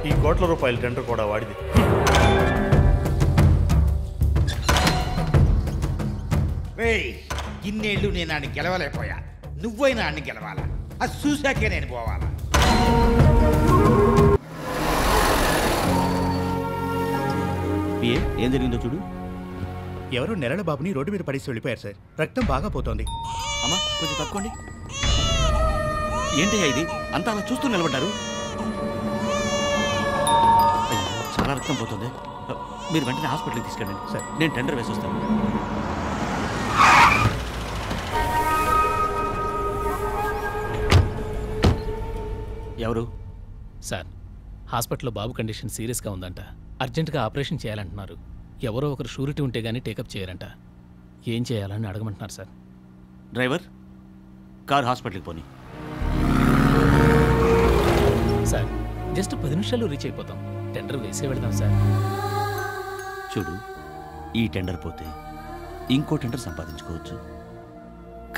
ఈ కోట్ల రూపాయల టెండర్ కూడా వాడిది. ఇన్నేళ్ళు నేను ఆడిని గెలవలేకపోయా, నువ్వైనా ఆడిని గెలవాలా? అది చూశాకే నేను పోవాలా? ఏం జరిగిందో చూడు. ఎవరో నెలల బాబుని రోడ్డు మీద పడేసి వెళ్ళిపోయారు సార్. రక్తం బాగా పోతోంది. అమ్మా కొంచెం తప్పుకోండి. ఏంటయ్యా ఇది? అంతా అలా చూస్తూ నిలబడ్డారు. చాలా రక్తం పోతుంది. మీరు వెంటనే హాస్పిటల్కి తీసుకెళ్ళండి సార్. నేను టెండర్ వేసి వస్తాను. ఎవరు సార్? హాస్పిటల్లో బాబు కండిషన్ సీరియస్గా ఉందంట. అర్జెంటుగా ఆపరేషన్ చేయాలంటున్నారు. ఎవరో ఒకరు షూరిటీ ఉంటే గానీ టేకప్ చేయరంట. ఏం చేయాలని అడగమంటున్నారు సార్. డ్రైవర్, కార్ హాస్పిటల్కి పోనీ. సార్ జస్ట్ 10 నిమిషాల్లో రీచ్ అయిపోతాం. టెండర్ వేసే వెళదాం సార్. చూడు, ఈ టెండర్ పోతే ఇంకో టెండర్ సంపాదించుకోవచ్చు.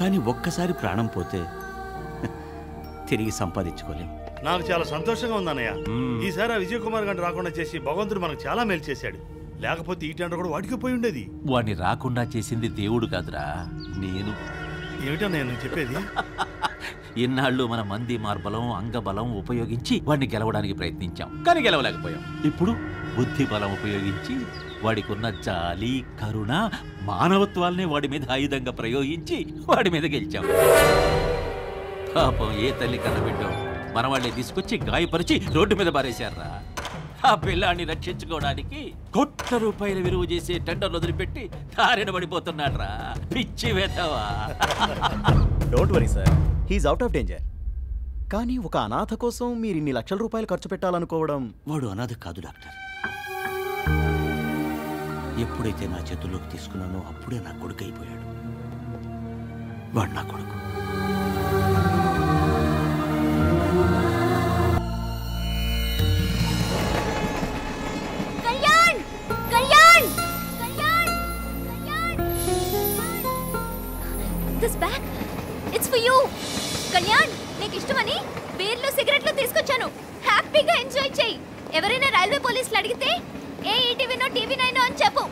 కానీ ఒక్కసారి ప్రాణం పోతే తిరిగి సంపాదించుకోలేం. నాకు చాలా సంతోషంగా ఉందన్నయ్య. ఈసారి విజయ్ కుమార్ గారిని రాకుండా చేసి భగవంతుడు మనకు చాలా మేలు చేశాడు. లేకపోతే ఈ టెండర్ కూడా వాడికి పోయి ఉండేది. వాడిని రాకుండా చేసింది దేవుడు కాదురా, నేను. ఏమిటా నేను చెప్పేది? ఇన్నాళ్ళు మన మంది మార్బలం అంగబలం ఉపయోగించి వాడిని గెలవడానికి ప్రయత్నించాం, కానీ గెలవలేకపోయాం. ఇప్పుడు బుద్ధి బలం ఉపయోగించి వాడికున్న జాలి కరుణ మానవత్వాల్ని వాడి మీద ఆయుధంగా ప్రయోగించి వాడి మీద గెలిచాం. పాపం ఏ తల్లి కన్నబిడ్డో మన వాళ్ళే తీసుకొచ్చి గాయపరిచి రోడ్డు మీద పారేశారా. ఆ పిల్లాన్ని రక్షించుకోవడానికి కోట్ల రూపాయల విలువ చేసే టెండర్లు వదిలిపెట్టి దారిన పడిపోతున్నాడు రా. పిచ్చి వేతవా. Don't worry sir, he's out of danger. కానీ ఒక అనాథ కోసం మీరు ఇన్ని లక్షల రూపాయలు ఖర్చు పెట్టాలనుకోవడం. వాడు అనాథ కాదు డాక్టర్. ఎప్పుడైతే నా చేతుల్లోకి తీసుకున్నానో అప్పుడే నా కొడుకు అయిపోయాడు. వాడు నా కొడుకు. This bag, it's for you. Kalyan, నీకు ఇష్టమని బీర్లు సిగరెట్లు తీసుకొచ్చాను. హ్యాపీగా ఎంజాయ్ చేయి. ఎవరైనా రైల్వే పోలీసులు అడిగితే ఏ ఈటీవీనో టీవీ నైనో అని చెప్పు.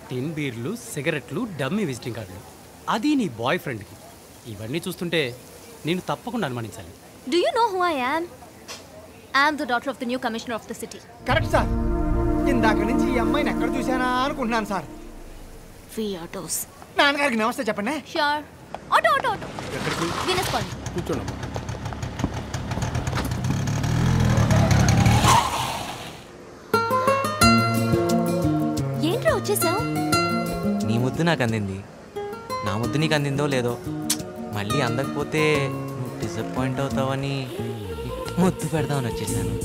టిన్ బీర్లు, సిగరెట్లు, డమ్మీ విజిటింగ్ కార్డులు, అది నీ బాయ్ ఫ్రెండ్కి. ఇవన్నీ చూస్తుంటే నేను తప్పకుండా అనుమానించాలి. Do you know who I am? I am the daughter of the new commissioner of the city. Correct sir. ఇందాక నుంచి ఈ అమ్మాయిని ఎక్కడ చూసానా అనుకుంటున్నాను సార్. వి ఆటోస్. నాన్నగారికి నమస్తే చెప్పండి. షూర్. Auto auto auto. ఎక్కడికి? Venus colony. కూర్చోండి. ఏంట్రా వచ్చేసావు? నీ ముద్దు నాకు అందింది, నా ముద్దు నీకు అందిందో లేదో. మళ్ళీ అందకపోతే నువ్వు డిసప్పాయింట్ అవుతావని ముద్దు పెడదామని వచ్చేసాను.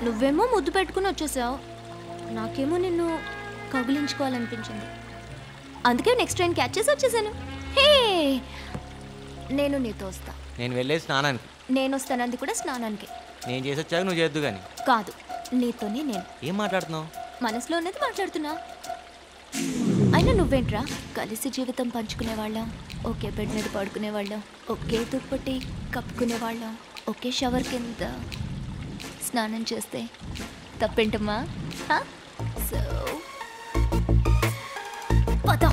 నువ్వేమో ముద్దు పెట్టుకుని వచ్చేసావు, నాకేమో నిన్ను కౌగిలించుకోవాలనిపించింది. అందుకే నెక్స్ట్ ట్రైన్ క్యాచ్ చేసి వచ్చేసాను. హే, నేను నీతో వస్తా. నేను వెళ్ళే స్నానానికి. నేను వస్తానంది కూడా స్నానానికి. నేను చేసి వచ్చాక నువ్వు చేద్దు కానీ. కాదు, నీతోనే నేను. ఏం మాట్లాడుతున్నావు? మనసులో ఉన్నది మాట్లాడుతున్నా. అయినా నువ్వేంట్రా, కలిసి జీవితం పంచుకునేవాళ్ళం, ఒకే బెడ్ మీద పడుకునేవాళ్ళం, ఒకే దుప్పటి కప్పుకునేవాళ్ళం, ఒకే షవర్ కింద స్నానం చేస్తే తప్పేంటమ్మా? సో పద.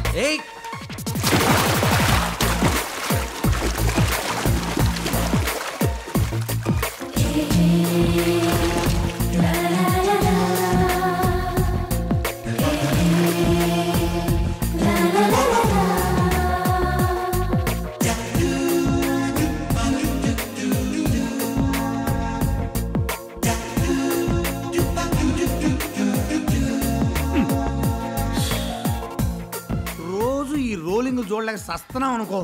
వాళ్ళకి సస్తున్నాం అనుకో.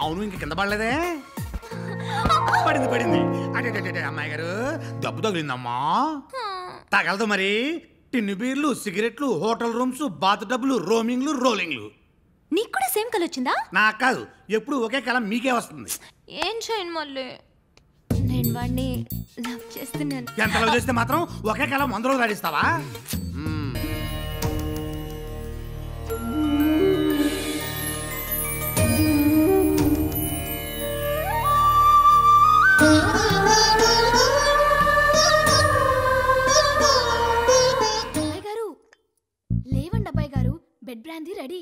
అవును, ఇంక కింద పడలేదే? పడింది. అదే అమ్మాయి గారు, దెబ్బ తగిలిందమ్మా. తగలదు మరి. టిన్ను బీర్లు, సిగరెట్లు, హోటల్ రూమ్స్, బాత్ డబ్బులు, రోమింగ్లు, రోలింగ్లు. నీకు కూడా సేమ్ కల వచ్చిందా? నాకు కాదు, ఎప్పుడు ఒకే కలం మీకే వస్తుంది. ఏం చేయను మళ్ళీ, నేను వాడిని లవ్ చేస్తున్నాను. ఎంత లవ్ చేస్తే మాత్రం ఒకే కలం 100 రోజులు ఆడిస్తావా? అబ్బాయి గారు లేవండి, అబ్బాయి గారు bed brandy ready.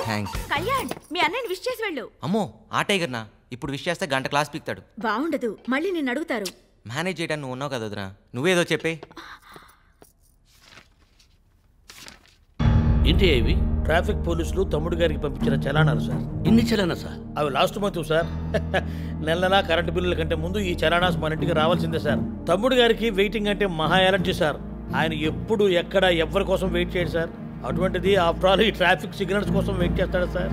Thanks. Kalyan, మీ అన్నయ్యని విష్ చేసి వెళ్ళు. అమ్మో, ఆ టైగర్నా? ఇప్పుడు విష్ చేస్తే గంట క్లాస్ పీక్తాడు. బాగుండదు, మళ్ళీ నిన్ను అడుగుతారు. మేనేజ్ చేయడానికి నువ్వు ఉన్నావు కదా వదినా, నువ్వేదో చెప్పే. ఏంటి ఇవి? ట్రాఫిక్ పోలీసులు తమ్ముడు గారికి పంపించిన చలానాలు సార్. ఇన్ని చలానా సార్? అవి లాస్ట్ మంత్ సార్. నెల కరెంటు బిల్లుల కంటే ముందు ఈ చలానాస్ మన ఇంటికి రావాల్సిందే సార్. తమ్ముడు గారికి వెయిటింగ్ అంటే మహా ఎలర్జీ సార్. ఆయన ఎప్పుడు ఎక్కడ ఎవరి కోసం వెయిట్ చేయడు సార్. అటువంటిది ఆఫ్టర్ ఆల్ ఈ ట్రాఫిక్ సిగ్నల్స్ కోసం వెయిట్ చేస్తాడు సార్.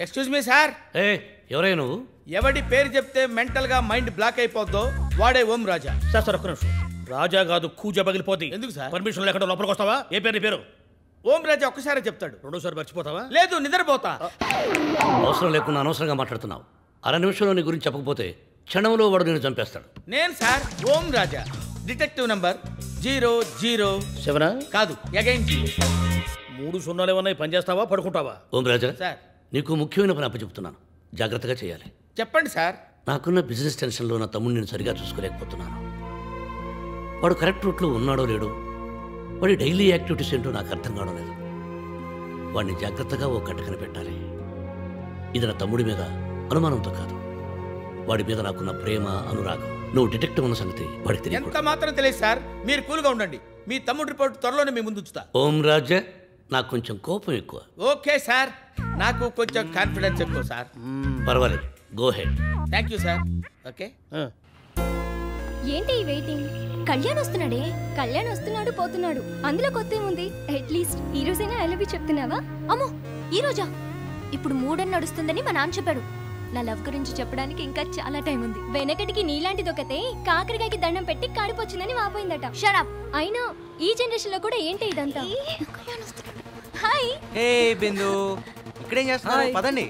Excuse me sir. ఎవరై నువ్వు? ఎవడి పేరు చెప్తే మెంటల్ గా మైండ్ బ్లాక్ అయిపోద్దో వాడే ఓం రాజా. సార్ ఒక్క నిమిషం. రాజా కాదు, కూజా పగిలిపోతుంది. ఎందుకు సార్? పర్మిషన్ లేకుండా లోపలికి వస్తావా? ఏ పేరు నీ పేరు? ఓం రాజా ఒక్కసారి చెప్తాడు. రెండోసారి మర్చిపోతావా? లేదు, నిద్రపోతా. అవసరం లేకుండా అనవసరంగా మాట్లాడుతున్నావు. అర నిమిషంలో నీ గురించి చెప్పకపోతే క్షణంలో వాడు నేను చంపేస్తాడు. నేను సార్ ఓం రాజా, డిటెక్టివ్ నంబర్ 007 కాదు, అగైన్ 3 సున్నాలు ఏమన్నా పనిచేస్తావా, పడుకుంటావా? ఓం రాజా సార్, నీకు ముఖ్యమైన పని అప్పచెప్తున్నాను. జాగ్రత్తగా చేయాలి. చెప్పండి సార్. నాకున్న బిజినెస్ టెన్షన్లో నా తమ్ముడిని నేను సరిగా చూసుకోలేకపోతున్నాను. వాడు కరెక్ట్ రూట్లో ఉన్నాడో లేడో, వాడి డైలీ యాక్టివిటీస్ ఏంటో నాకు అర్థం కావడం లేదు. వాడిని జాగ్రత్తగా ఓ కట్టకన పెట్టాలి. ఇది నా తమ్ముడి మీద అనుమానంతో కాదు, వాడి మీద నాకున్న ప్రేమ, అనురాగం. నువ్వు డిటెక్టివ్ ఉన్న సంగతి వాడికి తెలియదు. ఎంత మాత్రం తెలియదు సార్. మీరు కూల్గా ఉండండి. మీ తమ్ముడు రిపోర్ట్ త్వరలోనే మీ ముందు ఉంచుతా. ఓం రాజా, నాకు కొంచెం కోపం ఎక్కువ. ఓకే సార్, నాకు కొంచెం కాన్ఫిడెన్స్ ఎక్కువ సార్. పర్వాలేదు, go head. Thank you sir. Okay. ఏంటి ఈ వెయిటింగ్? కళ్యాణ్ వస్తున్నాడే. కళ్యాణ్ వస్తున్నాడు, పోతున్నాడు, అందులో కొత్త ఏముంది? అట్లీస్ట్ ఈ రోజైనా ఐ లవ్ యూ చెప్తున్నావా? అమ్మో, ఈ రోజా? ఇప్పుడు 3 నడుస్తుందని మా నాన్న చెప్పాడు. నా లవ్ గురించి చెప్పడానికి ఇంకా చాలా టైం ఉంది. వెనకటికి నీలాంటి దొక్కతే కాకరకాయకి దండం పెట్టి కాడిపోచ్చిందని వాపోయిందట. షరప్. అయినా ఈ జనరేషన్ లో కూడా ఏంటి ఇదంతా? హాయ్. హే బిందు, ఇక్కడేం చేస్తున్నారు? పదండి.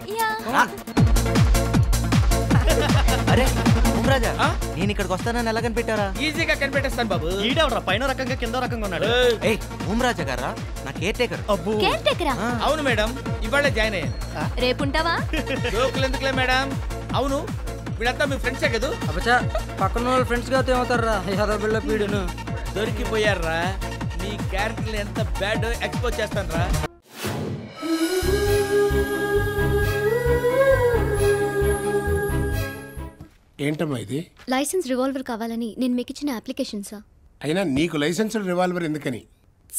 అరే ఓం రాజా, నేను ఇక్కడికి వస్తానని ఎలా కనిపెట్టారా? ఈజీగా కనిపెట్టేస్తాను బాబు. ఈడెవరా పైన రకంగా కింద రకంగా ఉన్నాడు? ఏయ్ ఓం రాజా గారా, నా కేర్ టేకర్. కేర్ టేకరా? అవును మేడం, ఇవాళ జాయిన్ అయ్యాను. రేపుంటావా? జోకులు ఎందుకులే మేడం. అవును, వీళ్ళంతా మీ ఫ్రెండ్సే కదా? అబ్బా, పక్కన వాళ్ళు ఫ్రెండ్స్ గా ఏమవుతారా? బిళ్ళ పీడును దొరికిపోయారా? మీ క్యారెక్టర్ ఎంత బ్యాడ్ ఎక్స్పోజ్ చేస్తాను రా. ఏంటమ్మా ఇది? లైసెన్స్ రివాల్వర్ కావాలని నేను మీకు ఇచ్చిన అప్లికేషన్ సార్. అయినా నీకు లైసెన్స్డ్ రివాల్వర్ ఎందుకని?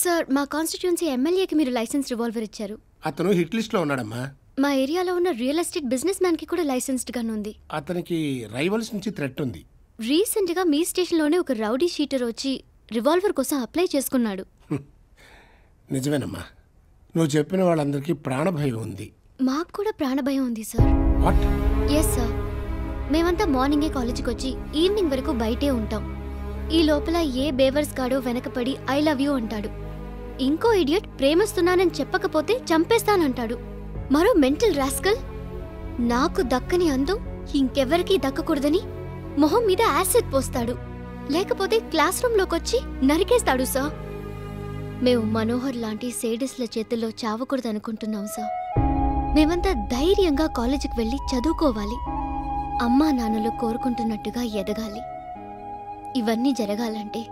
సార్, మా కాన్స్టిట్యుయెన్సీ ఎమ్మెల్యేకి మీరు లైసెన్స్ రివాల్వర్ ఇచ్చారు. అతను హిట్ లిస్ట్ లో ఉన్నాడమ్మా. మా ఏరియాలో ఉన్న రియల్ ఎస్టేట్ బిజినెస్ మ్యాన్ కి కూడా లైసెన్స్డ్ గన్ ఉంది. అతనికి రైవల్స్ నుంచి థ్రెట్ ఉంది. రీసెంట్ గా మీ స్టేషన్ లోనే ఒక రౌడీ షీటర్ వచ్చి రివాల్వర్ కోసం అప్లై చేసుకున్నాడు. నిజమేనమ్మా, నువ్వు చెప్పిన వాళ్ళందరికీ ప్రాణభయం ఉంది. మాకు కూడా ప్రాణభయం ఉంది సార్. వాట్? ఎస్ సార్, మేమంతా మార్నింగే కాలేజీకి వచ్చి ఈవినింగ్ వరకు బయటే ఉంటాం. ఈ లోపల ఏ బేవర్స్ గాడో వెనకపడి ఐ లవ్ యూ అంటాడు. ఇంకో ఇడియట్ ప్రేమిస్తున్నానని చెప్పకపోతే చంపేస్తానంటాడు. మరో మెంటల్ రాస్కల్ నాకు దక్కని అందం ఇంకెవ్వరికీ దక్కకూడదని మొహం మీద యాసిడ్ పోస్తాడు, లేకపోతే క్లాస్ రూమ్లోకి వచ్చి నరికేస్తాడు సార్. మేము మనోహర్ లాంటి సేడిస్ల చేతుల్లో చావకూడదు అనుకుంటున్నాం సార్. మేమంతా ధైర్యంగా కాలేజీకి వెళ్ళి చదువుకోవాలి, అమ్మా నాన్నలు కోరుకుంటున్నట్టుగా ఎదగాలి. ఇవన్నీ జరగాలంటే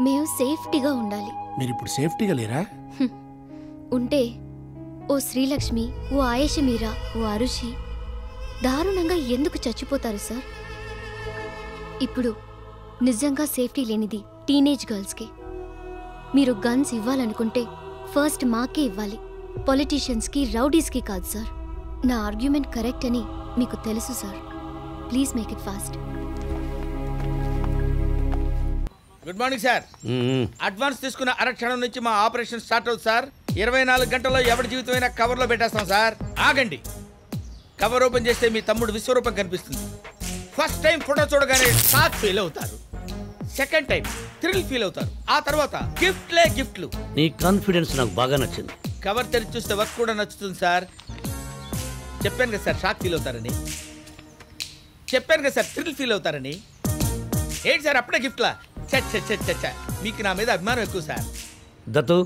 మేము సేఫ్టీగా ఉండాలి. మీరు ఇప్పుడు సేఫ్టీగా లేరా? ఉంటే ఓ శ్రీలక్ష్మి, ఓ ఆయేషమీరా, ఓ అరుషి దారుణంగా ఎందుకు చచ్చిపోతారు సార్? ఇప్పుడు నిజంగా సేఫ్టీ లేనిది టీనేజ్ గర్ల్స్కి. మీరు గన్స్ ఇవ్వాలనుకుంటే ఫస్ట్ మాకే ఇవ్వాలి, పొలిటీషియన్స్కి రౌడీస్కి కాదు సార్. నా ఆర్గ్యుమెంట్ కరెక్ట్ అని మీకు తెలుసు sir. Please make it fast. Good morning sir. Advance తీసుకున్న అరక్షణం నుంచి మా ఆపరేషన్ స్టార్ట్ అవుతుంది సార్. 24 గంటల్లో ఎవరి జీవితమైనా కవర్లో పెట్టేస్తాం సార్. ఆగండి. కవర్ ఓపెన్ చేస్తే మీ తమ్ముడు విశ్వరూపం కనిపిస్తుంది. ఫస్ట్ టైం ఫోటో చూడగానే షాక్ ఫీల్ అవుతారు, సెకండ్ టైం థ్రిల్ ఫీల్ అవుతారు, ఆ తర్వాత గిఫ్ట్లు. నీ కాన్ఫిడెన్స్ నాకు బాగా నచ్చింది. కవర్ తెరిచి చూస్తే వర్క్ కూడా నచ్చుతుంది సార్. చెప్పాను కదా సార్ షాక్ ఫీల్ అవుతారని, చెప్పాను కదా సార్ థ్రిల్ ఫీల్ అవుతారని. ఏంటి సార్ అప్పుడే గిఫ్ట్లా? చచ్చ మీకు నా మీద అభిమానం ఎక్కువ సార్. దత్తు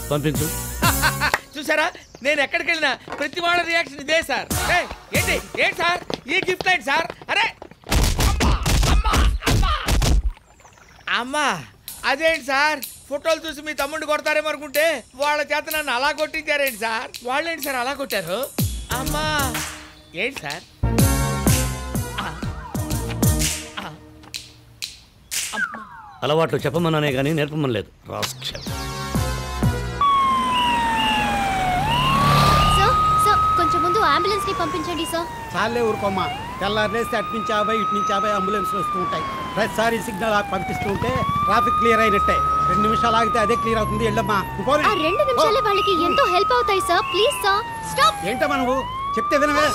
పంపించు. చూసారా, నేను ఎక్కడికి వెళ్ళినా ప్రతి వాళ్ళ రియాక్షన్ ఇదే సార్. ఏంటి సార్ ఈ గిఫ్ట్ ఏంటి సార్? అరే అమ్మా అదేంటి సార్, ఫోటోలు చూసి మీ తమ్ముడిని కొడతారేమో అనుకుంటే వాళ్ళ చేత నన్ను అలా కొట్టించారేంటి సార్? వాళ్ళేంటి సార్ అలా కొట్టారు? అమ్మా ఏంటి సార్? అలవాట్లు చెప్పమన్నానే కానీ నేర్పమనలేదు. కొంచెం ముందు అంబులెన్స్ ని పంపించండి సార్. చాలే ఊరుకోమ్మా, తెల్లారేస్తే అటు నుంచి 50 ఇటు నుంచి 50 అంబులెన్స్లు వస్తూ ఉంటాయి. ప్రతిసారి సిగ్నల్ పంపిస్తూ ఉంటే ట్రాఫిక్ క్లియర్ అయినట్టే. 2 నిమిషాలు ఆగితే అదే క్లియర్ అవుతుంది. వెళ్ళమ్మా. 2 నిమిషాలే వాళ్ళకి ఎంతో హెల్ప్ అవుతాయి సార్. Please sir stop. ఏంటమ్మా నువ్వు చెప్తే వినవే?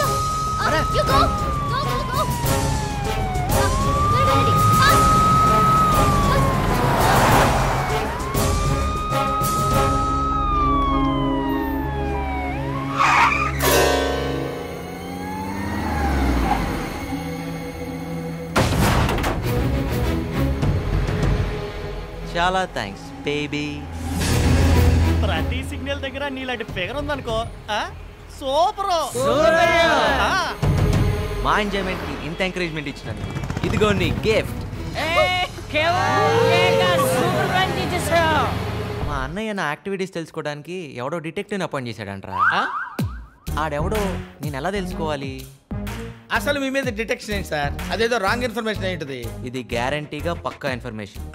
చాలా థ్యాంక్స్ బేబీ. ప్రతి సిగ్నల్ దగ్గర నీలాంటి ఫిగర్ ఉందనుకో సూపర్. మా ఎంజాయ్మెంట్ కి ఇంత ఎంకరేజ్మెంట్ ఇచ్చినందుకు ఇదిగో నీ గిఫ్ట్. మా అన్నయ్య నా యాక్టివిటీస్ తెలుసుకోవడానికి ఎవడో డిటెక్టివ్ అపాయింట్ చేశాడంట్రా. ఆడెవడో నేను ఎలా తెలుసుకోవాలి? అసలు మీ మీద డిటెక్షన్ ఏంటి సార్? అదేదో రాంగ్ ఇన్ఫర్మేషన్ ఏంటిది? ఇది గ్యారంటీగా పక్కా ఇన్ఫర్మేషన్.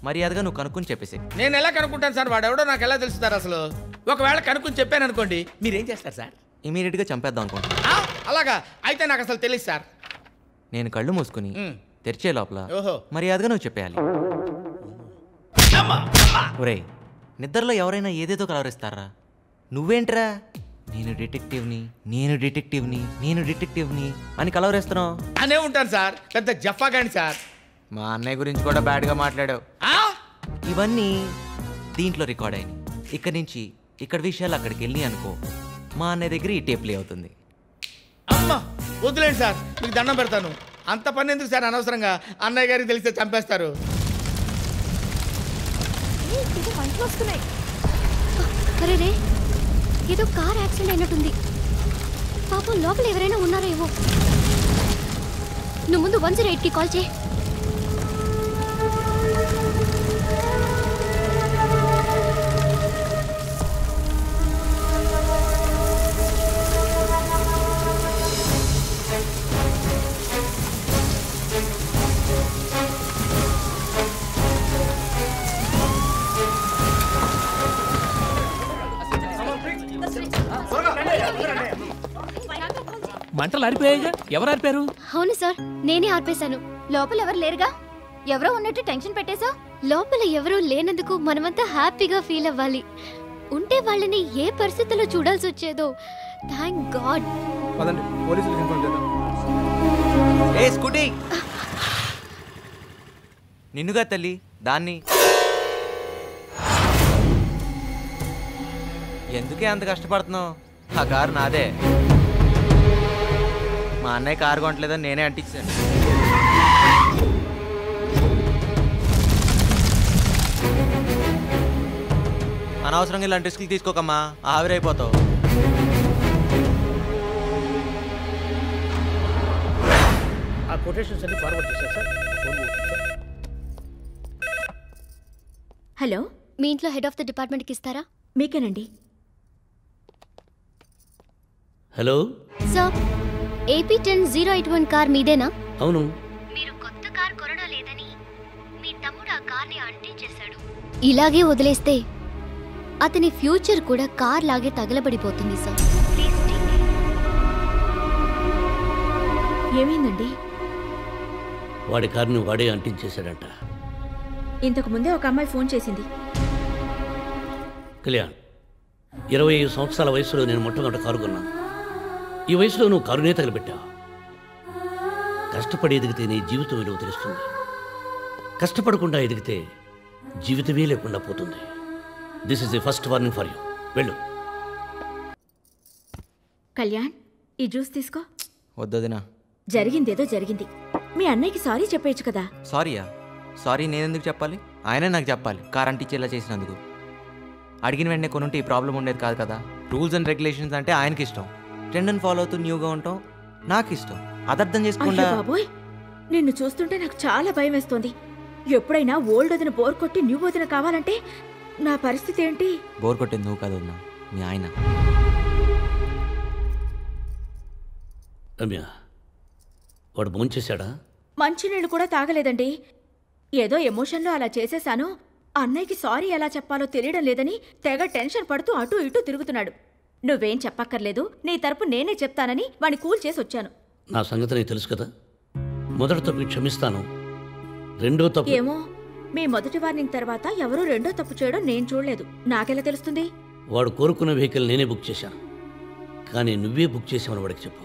మర్యాదగా నువ్వు కనుక్కొని చెప్పేసి. నేను ఎలా కనుక్కుంటాను సార్? వాడెవడో నాకు ఎలా తెలుస్తారు అసలు? ఒకవేళ కనుక్కొని చెప్పాను అనుకోండి, మీరేం చేస్తారు సార్? ఇమీడియట్ గా చంపేద్దాం అనుకుంటున్నా. అలాగా? అయితే నాకు అసలు తెలియదు సార్. నేను కళ్ళు మూసుకుని తెరిచే లోపల మర్యాదగా నువ్వు చెప్పేయాలి. ఒరేయ్, నిద్రలో ఎవరైనా ఏదేదో కలవరిస్తారా? నువ్వేంట్రా నేను డిటెక్టివ్ని అని కలవరేస్తున్నావు? అనే ఉంటాను సార్, పెద్ద జఫాగాని సార్. మా అన్నయ్య గురించి కూడా బ్యాడ్గా మాట్లాడావు. ఇవన్నీ దీంట్లో రికార్డ్ అయినాయి. ఇక్కడి నుంచి ఇక్కడ విషయాలు అక్కడికి వెళ్ళి అనుకో, మా అన్నయ్య దగ్గర ఈ టేప్ ప్లే అవుతుంది. అమ్మా వద్దులేండి సార్, మీకు దండం పెడతాను. అంత పని ఎందుకు సార్? అనవసరంగా అన్నయ్య గారికి తెలిస్తే చంపేస్తారు. అరే రే, ఏదో కార్ యాక్సిడెంట్ అయినట్టుంది. పాపం లోపల ఎవరైనా ఉన్నారేమో. నువ్వు ముందు 108కి కాల్ చేయి. మంటలు ఆరిపోయాయిగా. ఎవరు ఆరిపారు? అవును సార్, నేనే ఆర్పేశాను. లోపల ఎవరు లేరుగా. ఎవరో ఉన్నట్టు టెన్షన్ పెట్టేశా. లోపల ఎవరూ లేనందుకు మనమంతా హ్యాపీగా ఫీల్ అవ్వాలి. ఉంటే వాళ్ళని ఏ పరిస్థితుల్లో చూడాల్సి వచ్చేదో. Thank God. ఏ స్కూటీ నిన్నుగా తల్లి, దాన్ని ఎందుకే అంత కష్టపడుతున్నావు? ఆ కారు నాదే. మా అన్నయ్య కారు కొనట్లేదని నేనే అంటించాను. అనవసరంగా ఇలాంటి రిస్క్లు తీసుకోకమ్మా, ఆవిరైపోతావు. ఆ కొటేషన్స్ అన్ని ఫార్వర్డ్ చేశారు సార్. హలో, మీ ఇంట్లో హెడ్ ఆఫ్ ద డిపార్ట్మెంట్కి ఇస్తారా? మీకేనండి. హలో సార్, AP 10081 కార్ మీదేనా? అవును. మీరు కొత్త కార్ కొనడం లేదని మీ తమ్ముడు ఆ కార్ని అంటించేశాడు. ఇలాగే వదిలేస్తే అతని ఫ్యూచర్ కూడా కార్ లాగే తగలబడిపోతుంది సార్. ఏమైందండి? వాడి కారుని వాడే అంటించేశాడంట. ఇంతకు ముందే ఒక అమ్మాయి ఫోన్ చేసింది. కళ్యాణ్, 25 సంవత్సరాల వయసులో నేను మొట్టమొదటి కారు కొన్నాను. ఈ వయసులో నువ్వు కారునే తగలబెట్టావు. కష్టపడి ఎదిగితే నీ జీవితం విలువ తెలుస్తుంది. కష్టపడకుండా ఎదిగితే జీవితమే లేకుండా పోతుంది. This is the first warning for you. వెళ్ళు. కళ్యాణ్, ఈ జ్యూస్ తీసుకో. వద్దొదినా. జరిగిందేదో జరిగింది. మీ అన్నయ్యకి సారీ చెప్పేయచ్చు కదా. సారీయా? సారీ నేనెందుకు చెప్పాలి? ఆయనే నాకు చెప్పాలి కార్ అంటించేలా చేసినందుకు. అడిగిన వెంటనే కొనుంటే ఈ ప్రాబ్లం ఉండేది కాదు కదా. రూల్స్ అండ్ రెగ్యులేషన్స్ అంటే ఆయనకి ఇష్టం, ట్రెండ్ని ఫాలో అవుతూ న్యూగా ఉంటాం నాకు ఇష్టం. అదర్థం చేసుకుంటా. బాబోయ్, నిన్ను చూస్తుంటే నాకు చాలా భయం వేస్తోంది. ఎప్పుడైనా ఓల్డ్ వదిన బోర్ కొట్టి న్యూ వదిన కావాలంటే నా పరిస్థితి ఏంటి? బోర్ కొట్టింది నువ్వు కాదు వదినా, మీ ఆయన. రమ్య, వాడు భోంచేశాడా? మంచినీళ్ళు కూడా తాగలేదండి. ఏదో ఎమోషన్లో అలా చేసేశాను. అన్నయ్యకి సారీ ఎలా చెప్పాలో తెలియడం లేదని తెగ టెన్షన్ పడుతూ అటూ ఇటూ తిరుగుతున్నాడు. నువ్వేం చెప్పక్కర్లేదు, నీ తరపు నేనే చెప్తానని వాడిని కూల్ చేసి వచ్చాను. నా సంగతి నీకు తెలుసు కదా. మొదటి తప్పు క్షమిస్తాను, రెండో తప్పు ఏమో, మీ మొదటి వార్నింగ్ తర్వాత ఎవరూ రెండో తప్పు చేయడం నేను చూడలేదు. నాకెలా తెలుస్తుంది? వాడు కోరుకున్న వెహికల్ నేనే బుక్ చేశాను, కానీ నువ్వే బుక్ చేసామని వాడికి చెప్పు.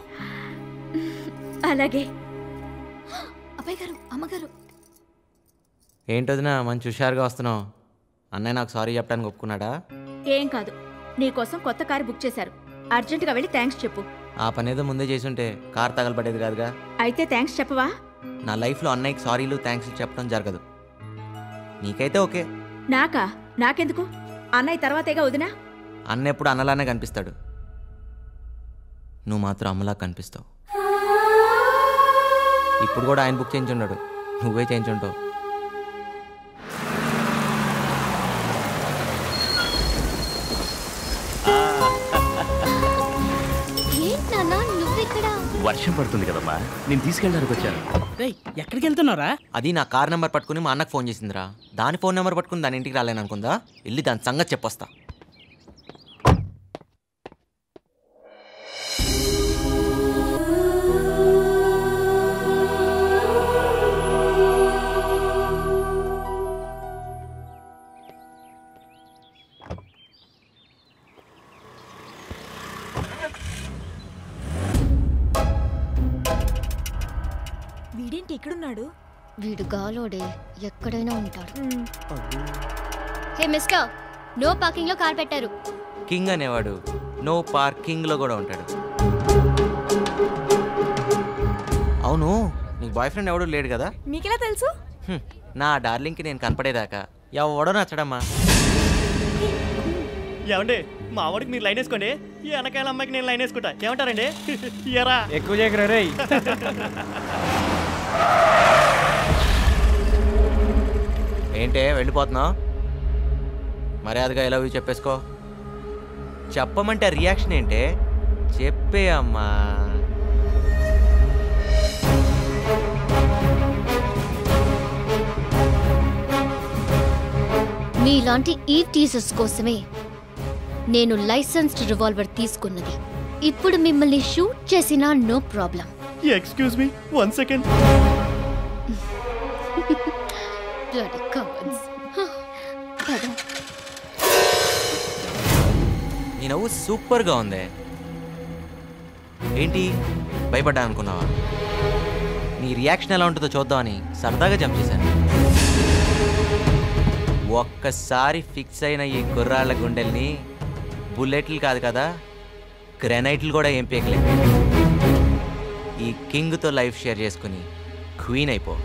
అలాగే. అబ్బాయి గారు, అమ్మగారు. ఏంటొదినా మంచి హుషారుగా వస్తున్నావు? అన్నయ్య నాకు సారీ చెప్పడానికి ఒప్పుకున్నాడా? ఏం కాదు, నీకోసం కొత్త కారు బుక్ చేశారు. అర్జెంటుగా వెళ్ళి థ్యాంక్స్ చెప్పు. ఆ పనేదో ముందే చేసుంటే కార్ తగలబడేది కాదుగా. అయితే థ్యాంక్స్ చెప్పవా? నా లైఫ్లో అన్నయ్యకి సారీలు థ్యాంక్స్ చెప్పడం జరగదు. నీకైతే ఓకే. నాకా? నాకెందుకు? అన్నయ్య తర్వాతేగా వదినా. అన్న ఎప్పుడు అన్నలానే కనిపిస్తాడు, నువ్వు మాత్రం అమ్మలా కనిపిస్తావు. ఇప్పుడు కూడా ఆయన బుక్ చేయించున్నాడు, నువ్వే చేయించుంటావు. వర్షం పడుతుంది కదమ్మా, నేను తీసుకెళ్ళడానికి వచ్చాను. ఎక్కడికి వెళ్తున్నారా? అది నా కార్ నెంబర్ పట్టుకుని మా అన్నకు ఫోన్ చేసిందిరా. దాని ఫోన్ నెంబర్ పట్టుకుని దాని ఇంటికి రాలేను అనుకుందా? వెళ్ళి దాని సంగతి చెప్పొస్తా. వీడేంటి ఇక్కడున్నాడు? వీడు గాలోడే, ఎక్కడైనా ఉంటాడు. హే మిస్టర్, నో పార్కింగ్ లో కార్ పెట్టారు. కింగ్ అనేవాడు నో పార్కింగ్ లో కూడా ఉంటాడు. అవును, నీకు బాయ్ ఫ్రెండ్ ఎవడూ లేడు కదా? మీకెలా తెలుసు? నా డార్లింగ్కి నేను కనపడేదాకా ఎవడో నచ్చడమ్మా. ఏమండి, మా వాడికి మీరు లైన్ వేసుకోండి, ఈ వెనకాల అమ్మాయికి నేను లైన్ వేసుకుంటా. ఏమంటారండి? ఎరా ఎక్కువ చేయకరా రే. ఏంటే వెళ్ళిపోతున్నావు? మర్యాదగా ఎలా చెప్పేసుకో. చెప్పమంటే రియాక్షన్ ఏంటే? చెప్పే అమ్మా. మీలాంటి ఈ టీసర్స్ కోసమే నేను లైసెన్స్డ్ రివాల్వర్ తీసుకున్నది. ఇప్పుడు మిమ్మల్ని షూట్ చేసినా no problem. Excuse me, 1 second. నీ నవ్వు సూపర్గా ఉంది. ఏంటి భయపడ్డా అనుకున్నావా? నీ రియాక్షన్ ఎలా ఉంటుందో చూద్దామని సరదాగా జంప్ చేశాను. ఒక్కసారి ఫిక్స్ అయిన ఈ కుర్రాళ్ళ గుండెల్ని బుల్లెట్లు కాదు కదా, గ్రెనైట్లు కూడా ఏం పీకలేదు. ఈ కింగ్తో లైఫ్ షేర్ చేసుకుని క్వీన్ అయిపో.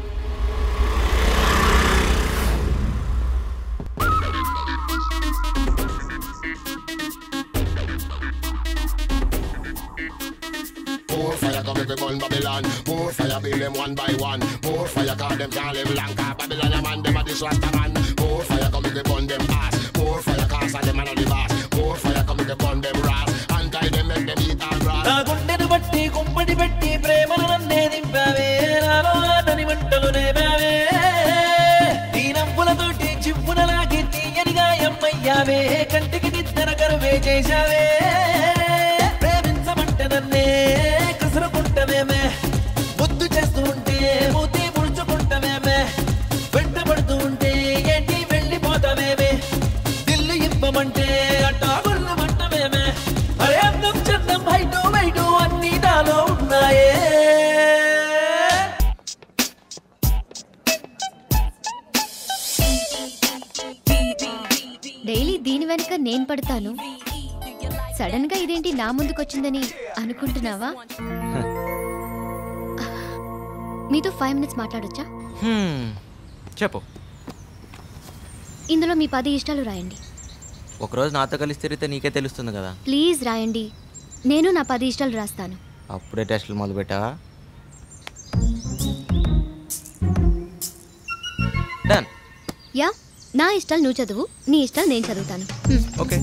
More fire come make we burn Babylon. More fire build them one by one. More fire call them can't live long. Cause Babylon a man them a this Rasta man. More fire come make we burn them ass. More fire cause a them a the boss. More fire come make we burn them ras. Anti them make them eat all grass. నా గుండెను బట్టి కుంపటి పెట్టి ప్రేమను నన్నే దింపావే నాలో నాటని మంటలు నేపావే నీ నవ్వులతోటి చివ్వున లాగి తీయనిగా ఎమ్మయ్యావే కంటికి నిద్ర కరువే చేశావే ప్రేమించమంటే నన్నే కసురుకుంటవేమే ముద్దు చేస్తూ ఉంటే మూతి ముడుచుకుంటవేమే వెంటబడుతూ ఉంటే ఏంటి వెళ్ళిపోతావేమే దిల్లు ఇవ్వమంటే అట్టా గుర్రమంటవేమే అరే అందం చందం హైటు వైటు అన్నీ నాలో ఉన్నాయే డైలీ దీని వెనక నేను పడతాను. సడన్ గా ఇదేంటి నా ముందుకొచ్చిందని అనుకుంటున్నావా? మీతో 5 minutes మాట్లాడొచ్చా? చెప్పు. ఇందులో మీ 10 ఇష్టాలు రాయండి. ఒకరోజు నాతో కలిసి తిరిగితే నీకే తెలుస్తుంది కదా. ప్లీజ్ రాయండి. నేను నా 10 ఇష్టాలు రాస్తాను. అప్పుడే టెస్టులు మొదలుపెట్టావా? డన్. యా, నా ఇష్టాలు నువ్వు చదువు, నీ ఇష్టాలు నేను చదువుతాను. ఓకే.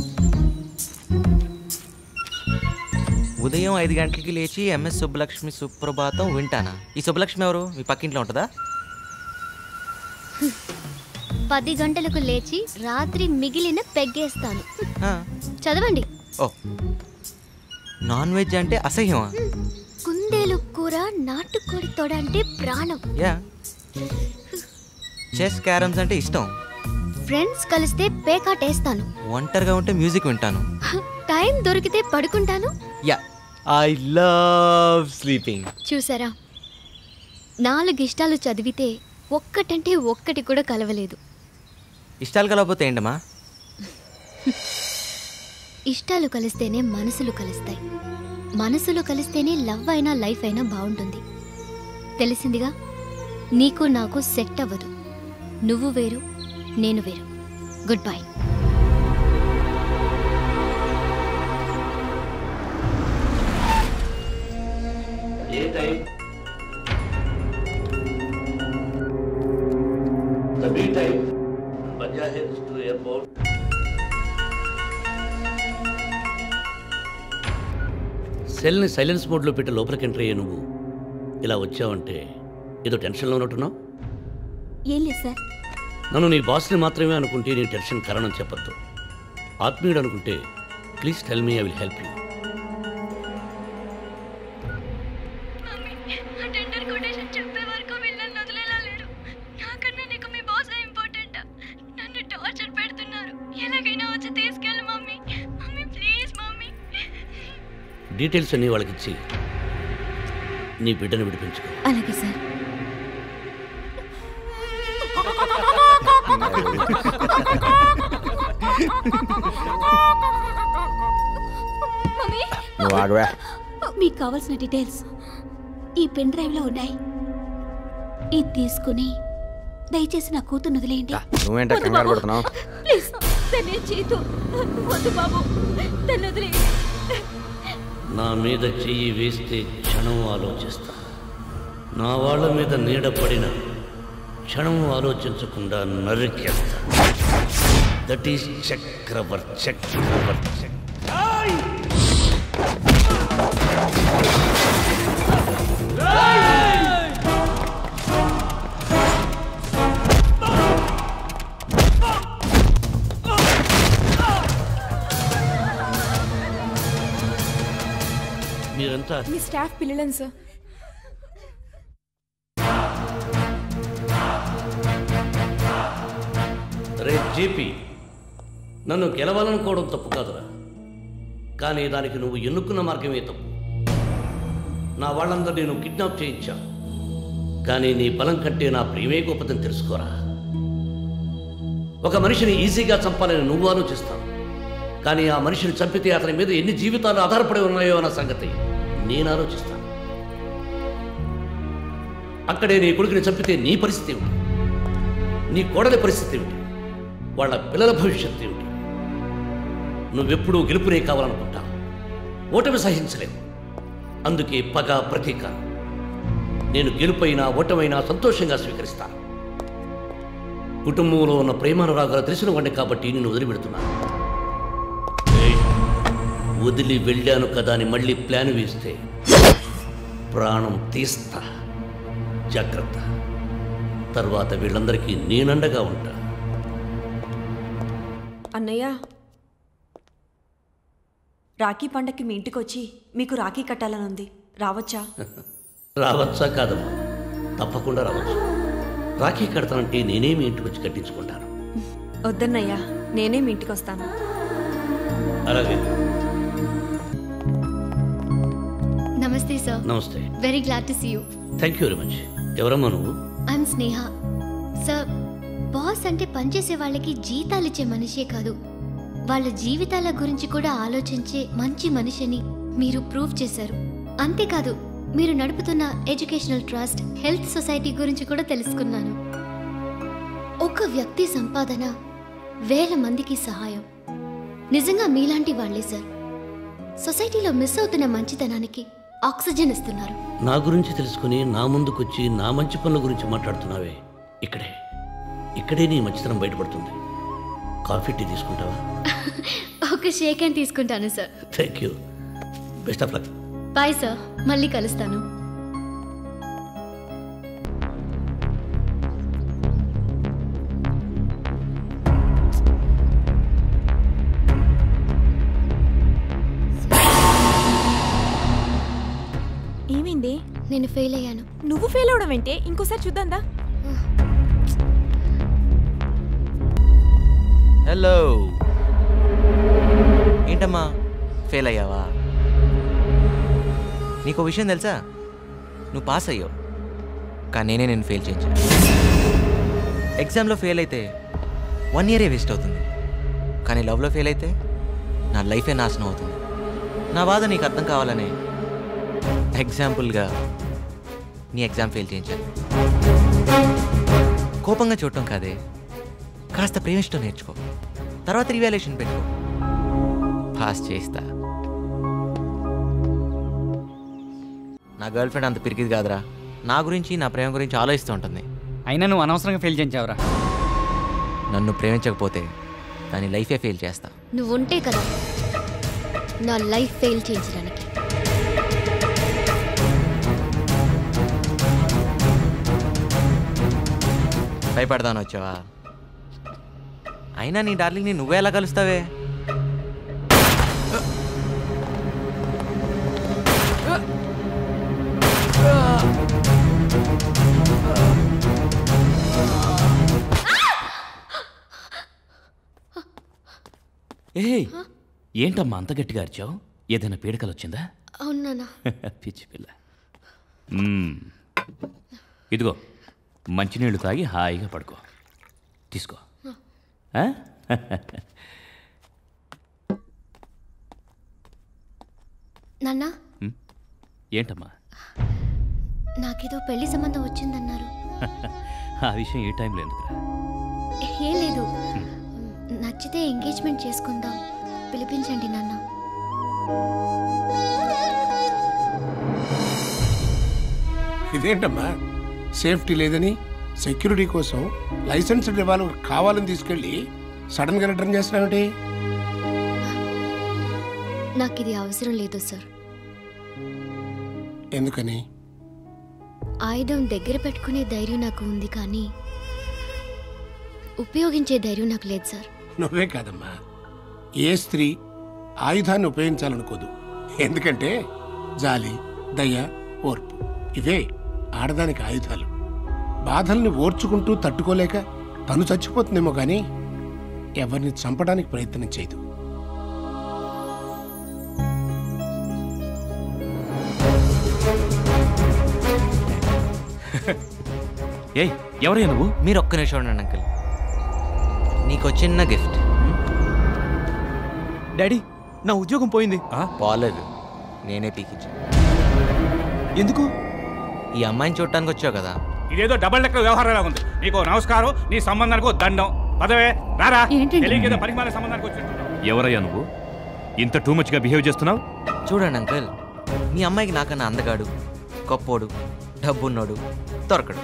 ఉదయం 5 గంటలకి లేచి ఎంఎస్ సుబ్బలక్ష్మి సుప్రభాతం వింటానా? ఈ సుబ్బలక్ష్మి ఎవరు? మీ పక్కింట్లో ఉంటుందా? 10 గంటలకు లేచి రాత్రి మిగిలిన పెగ్గేస్తాను. చదవండి. ఓ, నాన్ వెజ్ అంటే అసహ్యమా? కుందేలు కూర, నాటుకోడి తోడ అంటే ప్రాణం. యా. చెస్ క్యారమ్స్ అంటే ఇష్టం. ఫ్రెండ్స్ కలిస్తే పేకాటేస్తాను. ఒంటరిగా ఉంటే మ్యూజిక్ వింటాను. టైం దొరికితే పడుకుంటాను. Yeah, I love sleeping. చూసారా, 4 ఇష్టాలు చదివితే ఒక్కటంటే ఒక్కటి కూడా కలవలేదు. ఇష్టాలు కలవకపోతే ఏంటమ్మా? ఇష్టాలు కలిస్తేనే మనసులు కలుస్తాయి. మనసులు కలిస్తేనే లవ్ అయినా లైఫ్ అయినా బాగుంటుంది. తెలిసిందిగా, నీకు నాకు సెట్ అవ్వదు. నువ్వు వేరు, నేను వేరు. Good bye. ఏ time? The B time. Banja heads to airport. సెల్ని సైలెన్స్ మోడ్లో పెట్టి లోపలికి ఎంటర్ అయ్యే నువ్వు ఇలా వచ్చావంటే ఏదో టెన్షన్లో ఉన్నట్టున్నావు. ఏం లేదు సార్. నన్ను నీ బాస్ని మాత్రమే అనుకుంటే నీ టెన్షన్ కారణం చెప్పద్దు. ఆత్మీయుడు అనుకుంటే please tell me, I will help you. Details అన్నీ వాళ్ళకిచ్చి నీ బిడ్డను విడిపించుకో. అలాగే సార్. మీకు కావాల్సిన డీటెయిల్స్ ఈ పెన్ డ్రైవ్ లో ఉన్నాయి. ఇది తీసుకుని దయచేసి నా కూతురు వదిలేయండి. నువ్వేంటో కంగారు పడుతున్నావు? ప్లీజ్ తనే చేతు వద్దు బాబు, తను వదిలేయండి. నా మీద చెయ్యి వేస్తే క్షణం ఆలోచిస్తా. నా వాళ్ళ మీద నీడ పడిన క్షణం ఆలోచించకుండా నరికేస్తా. దట్ ఈస్ చక్రవర్తి. మీరంతా మీ స్టాఫ్ పిల్లలను సార్. రే జేపీ, నన్ను గెలవాలనుకోవడం తప్పు కాదురా, కానీ దానికి నువ్వు ఎన్నుకున్న మార్గమే తప్పు. నా వాళ్ళందరూ నేను కిడ్నాప్ చేయించా, కానీ నీ బలం కంటే నా ప్రేమే గొప్పదని తెలుసుకోరా. ఒక మనిషిని ఈజీగా చంపాలని నువ్వు ఆలోచిస్తావు, కానీ ఆ మనిషిని చంపితే అతని మీద ఎన్ని జీవితాలు ఆధారపడి ఉన్నాయో అన్న సంగతి నేను ఆలోచిస్తాను. అక్కడే నీ కొడుకుని చంపితే నీ పరిస్థితి ఏమిటి? నీ కోడలి పరిస్థితి ఏమిటి? వాళ్ళ పిల్లల భవిష్యత్తు ఏమిటి? నువ్వెప్పుడూ గెలుపునే కావాలనుకుంటావు, ఓటమి సహించలేవు. అందుకే పగ ప్రతీకారం. నేను గెలుపైనా ఓటమైనా సంతోషంగా స్వీకరిస్తాను. కుటుంబంలో ఉన్న ప్రేమానురాగాలు తెలిసిన వాడిని కాబట్టి నేను వదిలిపెడుతున్నాను. వదిలి వెళ్ళాను కదా అని మళ్ళీ ప్లాన్ వేస్తే ప్రాణం తీస్తా. జాగ్రత్త. తర్వాత వీళ్ళందరికీ నేనండగా ఉంటా. అన్నయ్య, రాఖీ పండక్కి మీ ఇంటికి వచ్చి మీకు రాఖీ కట్టాలని ఉంది, రావచ్చా? రావచ్చా కాదమ్మా, తప్పకుండా రావచ్చు. రాఖీ కడతానంటే నేనే మీ ఇంటికి వచ్చి కట్టించుకుంటాను. వద్దన్నయ్యా, నేనే మీ ఇంటికి వస్తాను. అలాగే. నమస్తే సార్. నమస్తే. Very glad to see you. Thank you very much. ఎవరమ్మా నువ్వు? I'm Sneha. సార్, బాస్ అంటే పనిచేసే వాళ్ళకి జీతాలు ఇచ్చే మనిషే కాదు, వాళ్ళ జీవితాల గురించి కూడా ఆలోచించే మంచి మనిషిని మీరు ప్రూవ్ చేశారు. అంతేకాదు, మీరు నడుపుతున్న ఎడ్యుకేషనల్ ట్రస్ట్, హెల్త్ సొసైటీ గురించి కూడా తెలుసుకున్నాను. ఒక వ్యక్తి సంపాదన, 1000 మందికి సహాయం. నిజంగా మీలాంటి వాళ్లే సార్ సొసైటీలో మిస్ అవుతున్న మంచితనానికి ఆక్సిజన్ ఇస్తున్నారు. నా గురించి తెలుసుకుని నా ముందుకొచ్చి నా మంచి పనుల గురించి మాట్లాడుతున్నావే, ఇక్కడే నీ మంచితనం బయటపడుతుంది. కాఫీ టీ తీసుకుంటావా? ఒక షేక్ హ్యాండ్ తీసుకుంటాను sir. Thank you. Best of luck. Bye sir, మళ్ళీ కలుస్తాను. ఏమైంది? నేను ఫెయిల్ అయ్యాను. నువ్వు ఫెయిల్ అవడం ఏంటి? ఇంకోసారి చూద్దాందా? హలో, ఏంటమ్మా ఫెయిల్ అయ్యావా? నీకు విషయం తెలుసా? నువ్వు పాస్ అయ్యావు, కానీ నేను ఫెయిల్ చేయించాను. ఎగ్జామ్లో ఫెయిల్ అయితే 1 ఇయరే వేస్ట్ అవుతుంది, కానీ లవ్లో ఫెయిల్ అయితే నా లైఫే నాశనం అవుతుంది. నా బాధ నీకు అర్థం కావాలనే ఎగ్జాంపుల్గా నీ ఎగ్జామ్ ఫెయిల్ చేయించాను. కోపంగా చూడటం కాదే, కాస్త ప్రేమిష్టం నేర్చుకో, తర్వాత రివాల్యుయేషన్ పెట్టుకో, పాస్ చేస్తా. నా గర్ల్ ఫ్రెండ్ అంత పిరికిది కాదురా, నా గురించి నా ప్రేమ గురించి ఆలోచిస్తూ ఉంటుంది. అయినా నువ్వు అనవసరంగా ఫెయిల్ చేయించావురా. నన్ను ప్రేమించకపోతే దాని లైఫే ఫెయిల్ చేస్తా. నువ్వు ఉంటే కదా నా లైఫ్ ఫెయిల్ చేయించడానికి. భయపడతాను వచ్చావా? అయినా నీ డార్లింగ్ నువ్వే ఎలా కలుస్తావే? ఏయ్, ఏంటమ్మా అంత గట్టిగా అరిచావు? ఏదైనా పీడకలు వచ్చిందా? అవునా? పిచ్చి పిల్ల. ఇదిగో మంచినీళ్ళు తాగి హాయిగా పడుకో. తీసుకో. నాన్న, ఏంటమ్మా? నాకేదో పెళ్లి సంబంధం వచ్చిందన్నారు. ఆ విషయం ఏ టైంలో ఎందుకురా? ఏం లేదు, నచ్చితే ఎంగేజ్మెంట్ చేసుకుందాం, పిలిపించండి నాన్న. ఇదేంటమ్మా, సేఫ్టీ లేదని సెక్యూరిటీ కోసం లైసెన్స్ రివాల్వర్ కావాలని తీసుకెళ్ళి సడన్ గా రిటర్న్ చేస్తున్నావేంటి? నాకు ఇది అవసరం లేదు సార్. ఎందుకని? ఆయుధం దగ్గర పెట్టుకునే ధైర్యం నాకు ఉంది, కానీ ఉపయోగించే ధైర్యం నాకు లేదు సార్. నువ్వే కాదమ్మా, ఏ స్త్రీ ఆయుధాన్ని ఉపయోగించాలనుకోదు. ఎందుకంటే జాలి, దయ, ఓర్పు ఇవే ఆడదానికి ఆయుధాలు. బాధల్ని ఓర్చుకుంటూ తట్టుకోలేక తను చచ్చిపోతుందేమో కానీ ఎవరిని చంపడానికి ప్రయత్నం చేయదు. ఏయ్, ఎవరయ్యా నువ్వు? మీరు ఒక్క నిమిషం ఉండండి అంకుల్, నీకు చిన్న గిఫ్ట్. డాడీ, నా ఉద్యోగం పోయింది. పోలేదు, నేనే పీకించాను. ఎందుకు? ఈ అమ్మాయిని చూడటానికి వచ్చావు కదా. ఇదేదో డబల్ లెక్క వ్యవహారంగా ఉంది. నీకు నమస్కారం, నీ సంబంధానికి దండం. పదవే రారా. తెలియకేదో పరిమాణ సంబంధానికి వచ్చి. ఎవరయ్యా నువ్వు? ఇంత టూ మచ్గా బిహేవ్ చేస్తున్నావు? చూడండి అంకుల్, మీ అమ్మాయికి నాకన్నా అందగాడు, గొప్పోడు, డబ్బున్నోడు దొరకడు.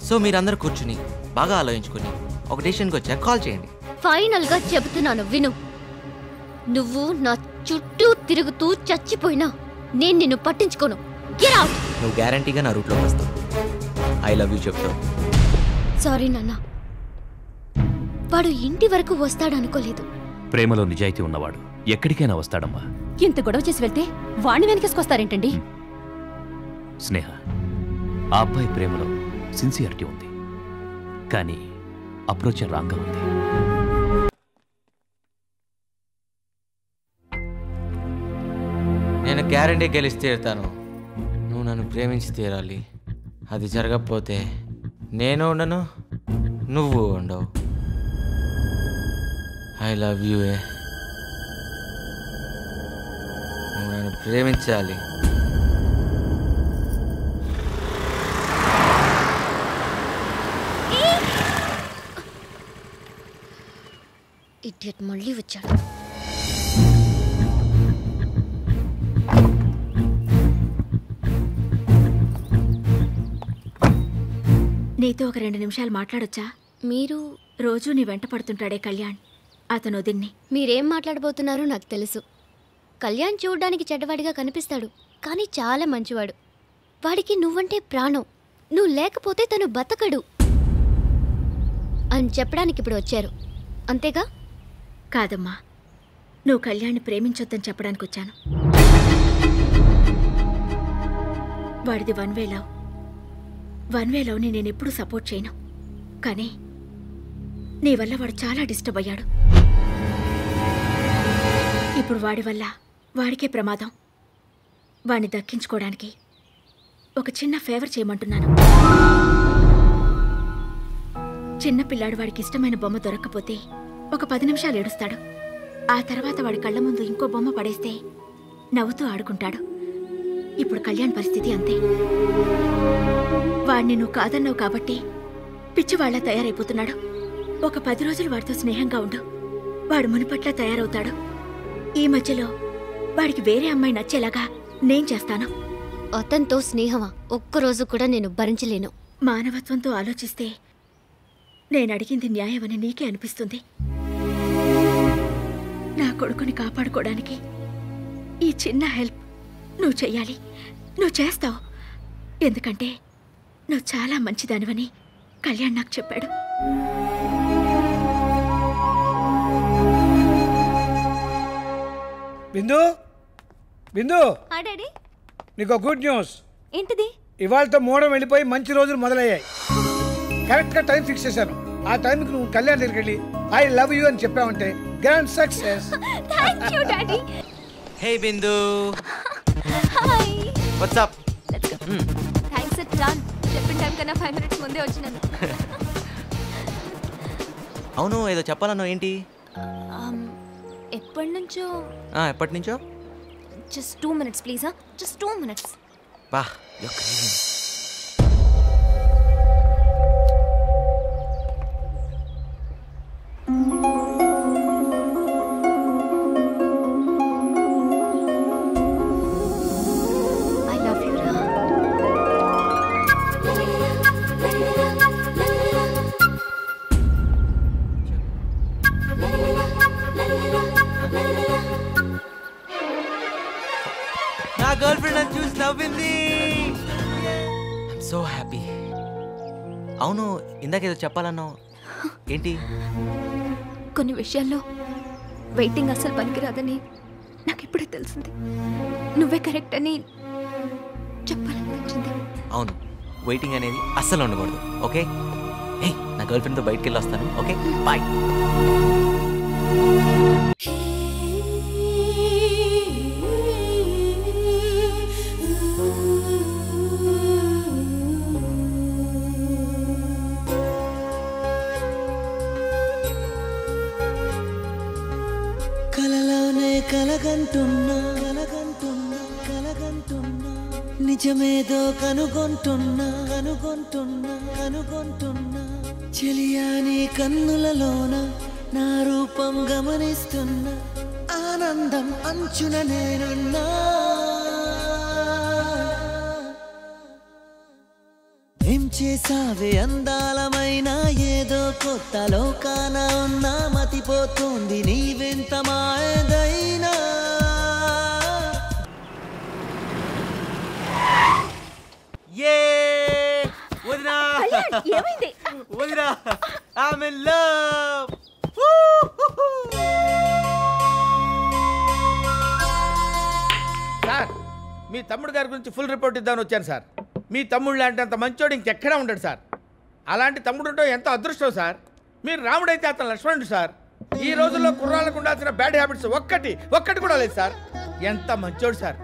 సో మీరందరూ కూర్చుని బాగా ఆలోచించుకుని ఒక డెసిషన్కి వచ్చాక కాల్ చేయండి. ఫైనల్గా చెబుతున్నాను విను. నువ్వు నా చుట్టూ తిరుగుతూ చచ్చిపోయినా నేను నిన్ను పట్టించుకోను. Get out. నువ్వు గ్యారంటీగా నా రూట్లోకి వస్తావు. ఐ లవ్ యూ చెప్తావు. సారీ నాన్న, వాడు ఇంటి వరకు వస్తాడనుకోలేదు. ప్రేమలో నిజాయితీ ఉన్నవాడు ఎక్కడికైనా వస్తాడమ్మా. ఇంత గొడవ చేసి వెళ్తే వాణ్ణి వెనకేసుకొస్తారేంటండి? స్నేహ, ఆ అబ్బాయి ప్రేమలో సిన్సియారిటీ ఉంది, కానీ అప్రోచ్ రాంగ్గా ఉంది. నేను గ్యారంటీ గెలిచి తీరుతాను. నువ్వు నన్ను ప్రేమించి తీరాలి. అది జరగకపోతే నేను ఉండను, నువ్వు ఉండవు. I love you. నువ్వు నన్ను ప్రేమించాలి. ఇడియట్ మళ్ళీ వచ్చాడు. నీతో ఒక 2 నిమిషాలు మాట్లాడొచ్చా? మీరు రోజూ నీ వెంట పడుతుంటాడే కళ్యాణ్, అతను వదిన్ని. మీరేం మాట్లాడబోతున్నారో నాకు తెలుసు. కళ్యాణ్ చూడ్డానికి చెడ్డవాడిగా కనిపిస్తాడు, కానీ చాలా మంచివాడు. వాడికి నువ్వంటే ప్రాణం. నువ్వు లేకపోతే తను బతకడు అని చెప్పడానికి ఇప్పుడు వచ్చారు, అంతేగా? కాదమ్మా, నువ్వు కళ్యాణ్ని ప్రేమించొద్దని చెప్పడానికి వచ్చాను. వాడిది వన్ వే లవ్ని నేను ఎప్పుడూ సపోర్ట్ చేయను. కానీ నీ వల్ల వాడు చాలా డిస్టర్బ్ అయ్యాడు. ఇప్పుడు వాడి వల్ల వాడికే ప్రమాదం. వాడిని దక్కించుకోవడానికి ఒక చిన్న ఫేవర్ చేయమంటున్నాను. చిన్న పిల్లాడు వాడికి ఇష్టమైన బొమ్మ దొరక్కపోతే ఒక 10 నిమిషాలు ఏడుస్తాడు. ఆ తర్వాత వాడి కళ్ళ ముందు ఇంకో బొమ్మ పడేస్తే నవ్వుతూ ఆడుకుంటాడు. ఇప్పుడు కళ్యాణ్ పరిస్థితి అంతే. వాడిని నువ్వు కాదన్నావు కాబట్టి పిచ్చివాళ్ల తయారైపోతున్నాడు. ఒక 10 రోజులు వాడితో స్నేహంగా ఉండు, వాడు మునిపట్ల తయారవుతాడు. ఈ మధ్యలో వాడికి వేరే అమ్మాయి నచ్చేలాగా నేను చేస్తాను. అతనితో స్నేహమా? ఒక్కరోజు కూడా నేను భరించలేను. మానవత్వంతో ఆలోచిస్తే నేను అడిగింది న్యాయమని నీకే అనిపిస్తుంది. నా కొడుకుని కాపాడుకోవడానికి ఈ చిన్న హెల్ప్ నువ్వు చెయ్యాలి. నువ్వు చేస్తావు, ఎందుకంటే నువ్వు చాలా మంచిదానివని కళ్యాణ్ నాకు చెప్పాడు. బిందు, బిందు, డాడీ, నీకు గుడ్ న్యూస్. ఏంటిది? ఇవాళతో మూడం వెళ్ళిపోయి మంచి రోజులు మొదలయ్యాయి. కరెక్ట్గా టైం ఫిక్స్ చేశాను. ఆ టైంకి నువ్వు కళ్యాణ్ దగ్గరికి వెళ్ళి ఐ లవ్ యూ అని చెప్పావంటే grand success. Thank you daddy. Hey Bindu, hi, what's up? Let's go. Thanks అట్ రాన్. చెప్పిన టైం కన్నా 5 మినిట్స్ ముందే వచ్చినాను. అవును, ఏదో చెప్పాలన్నావు, ఏంటి? ఎప్పటి నుంచో? ఎప్పటి నుంచో? Just 2 minutes please. Just 2 minutes. బా, నా గర్ల్ ఫ్రెండ్ అని చూసి నవ్వింది. I'm so happy. అవును, ఇందాకేదో చెప్పాలన్నావు, ఏంటి? కొన్ని విషయాల్లో వెయిటింగ్ అసలు పనికిరాదని నాకు ఇప్పుడే తెలిసింది. నువ్వే కరెక్ట్ అని చెప్పాలనిపించింది. అవును, వెయిటింగ్ అనేది అస్సలు ఉండకూడదు. ఓకే, హే, నా గర్ల్ ఫ్రెండ్తో బయటికి వెళ్ళి వస్తాను. Okay, bye. కలలోనే కలగంటున్నా నిజమేదో కనుగొంటున్నా చెలియా నీ కన్నులలోన నా రూపం గమనిస్తున్నా ఆనందం అంచున నేనున్నా ముంచేసావే అందాలమైన ఏదో కొత్త లోకాన ఉన్నా మతిపోతుంది నీ వింత మాయదైనా వదినా ఏమైంది వదినా ఐఎమ్ ఇన్ లవ్ సార్ మీ తమ్ముడు గారి గురించి ఫుల్ రిపోర్ట్ ఇద్దామని వచ్చాను సార్. మీ తమ్ముడు లాంటి అంత మంచోడు ఇంకెక్కడా ఉండడు సార్. అలాంటి తమ్ముడు ఉండడం ఎంతో అదృష్టం సార్. మీరు రాముడైతే అతను లక్ష్మణుడు సార్. ఈ రోజుల్లో కుర్రాళ్ళకు ఉండాల్సిన బ్యాడ్ హ్యాబిట్స్ ఒక్కటి కూడా లేదు సార్. ఎంత మంచోడు సార్.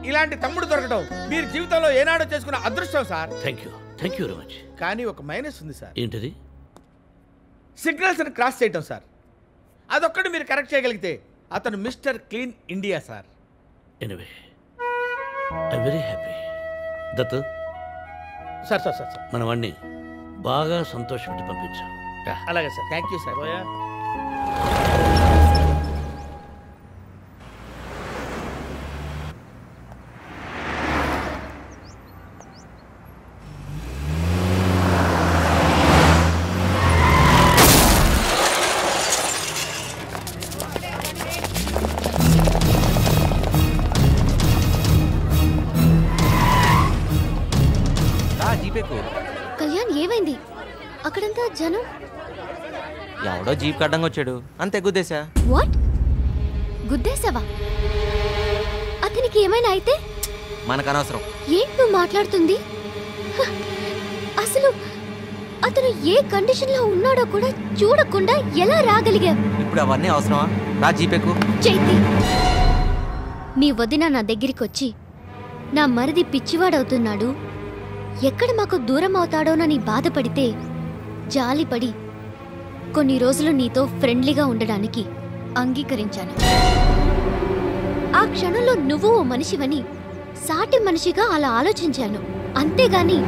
ఇలాంటి తమ్ముడు దొరకడం మీరు జీవితంలో ఏనాడో చేసుకున్న అదృష్టం sir. Thank you very much. కానీ ఒక మైనస్ ఉంది సార్. ఏంటది? సిగ్నల్స్ క్రాస్ చేయటం సార్. అదొక్కటి మీరు కరెక్ట్ చేయగలిగితే అతను mister clean India sir. Anyway I very happy. Dattu sir మన వాడిని బాగా సంతోషపెట్టి పంపించు. అలాగే sir. Thank you sir. Kalyan ఏమైంది? అక్కడంతా జనం. ఎవడో జీప్ కడ్డంగా వచ్చాడు అంతే గుద్దేశా. వాట్? గుద్దేశావా? అతనికి ఏమైనా అయితే మనకు అనవసరం. ఏంటి నువ్వు మాట్లాడుతుంది? అసలు అతను ఏ కండిషన్ లో ఉన్నాడో కూడా చూడకుండా ఎలా రాగలిగా? ఇప్పుడు అవన్నీ అవసరమా? రా జీపేకు. చైతి, నీ వదిన నా దగ్గరికి వచ్చి నా మరిది పిచ్చివాడవుతున్నాడు, ఎక్కడ మాకు దూరం అవుతాడోనని బాధపడితే జాలిపడి కొన్ని రోజులు నీతో ఫ్రెండ్లీగా ఉండడానికి అంగీకరించాను. ఆ క్షణంలో నువ్వు ఓ మనిషివని సాటి మనిషిగా అలా ఆలోచించాను, అంతేగాని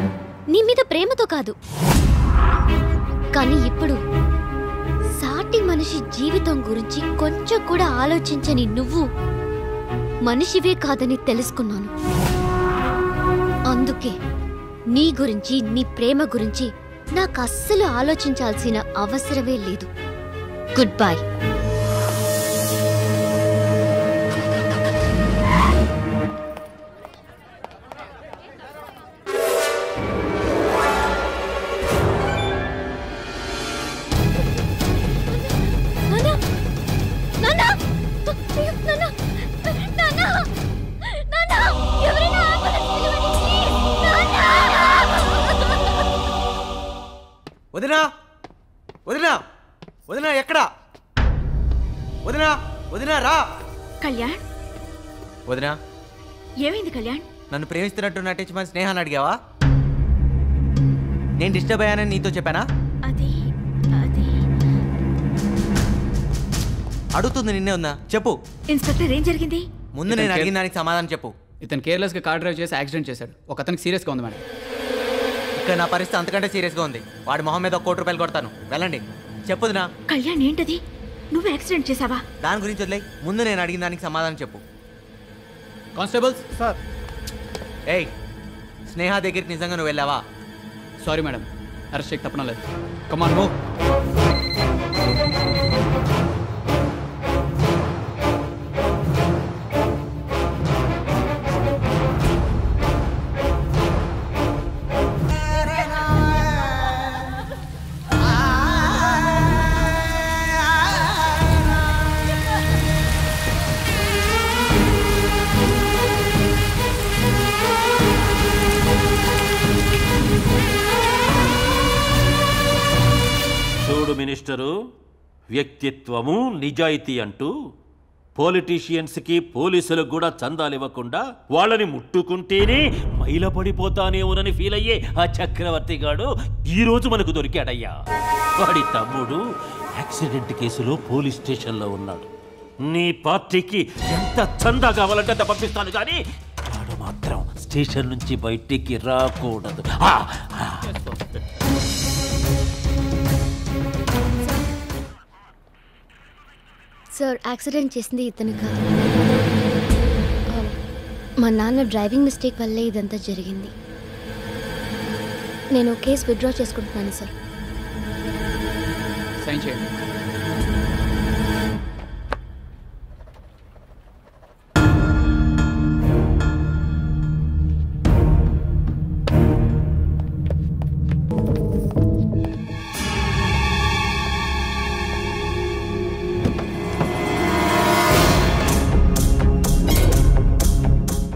నీ మీద ప్రేమతో కాదు. కానీ ఇప్పుడు సాటి మనిషి జీవితం గురించి కొంచెం కూడా ఆలోచించని నువ్వు మనిషివే కాదని తెలుసుకున్నాను. అందుకే నీ గురించి, నీ ప్రేమ గురించి నాకు అస్సలు ఆలోచించాల్సిన అవసరమే లేదు. Good bye. వదినా వదినా వదినా ఎక్కడా? వదినా వదినా రా. కళ్యాణ్ వదినా ఏమైంది కళ్యాణ్? నన్ను ప్రేమిస్తున్నట్టు నటించి మన స్నేహాన్ని అడిగావా? నేను డిస్టర్బ్ అయ్యానని నీతో చెప్పానా? అది అడుగుతుంది నిన్నే ఉందా? చెప్పు. ఇన్స్పెక్టర్ ఏం జరిగింది? ముందు నేను అడిగిన దానికి సమాధానం చెప్పు. ఇతను కేర్లెస్గా కార్ డ్రైవ్ చేసి యాక్సిడెంట్ చేశాడు. ఒక అతనికి సీరియస్గా ఉంది మేడం. ఇక్కడ నా పరిస్థితి అంతకంటే సీరియస్గా ఉంది. వాడి మొహం మీద 1 కోటి రూపాయలు కొడతాను. వెళ్ళండి. చెప్పుదినా. కళ్యాణ్ ఏంటది? నువ్వు యాక్సిడెంట్ చేసావా? దాని గురించి వదిలే, ముందు నేను అడిగిన దానికి సమాధానం చెప్పు. Constables sir. ఏయ్, స్నేహ దగ్గరికి నిజంగా నువ్వు వెళ్ళావా? సారీ మేడం, అరెస్ట్ చేయక తప్పడం లేదు. Come on move. మినిస్టరు, వ్యక్తిత్వము నిజాయితీ అంటూ పొలిటీషియన్స్కి పోలీసులకు కూడా చందాలు ఇవ్వకుండా వాళ్ళని ముట్టుకుంటేనే మైలపడిపోతానేమోనని ఫీల్ అయ్యే ఆ చక్రవర్తి గాడు ఈరోజు మనకు దొరికాడయ్యా. వాడి తమ్ముడు యాక్సిడెంట్ కేసులో పోలీస్ స్టేషన్లో ఉన్నాడు. నీ పార్టీకి ఎంత చందా కావాలంటే అంత పంపిస్తాను, కానీ వాడు మాత్రం స్టేషన్ నుంచి బయటికి రాకూడదు. సార్, యాక్సిడెంట్ చేసింది ఇతను కాదు. మా నాన్న డ్రైవింగ్ మిస్టేక్ వల్లే ఇదంతా జరిగింది. నేను కేసు విత్డ్రా చేసుకుంటున్నాను సార్. సైన్ చేయండి.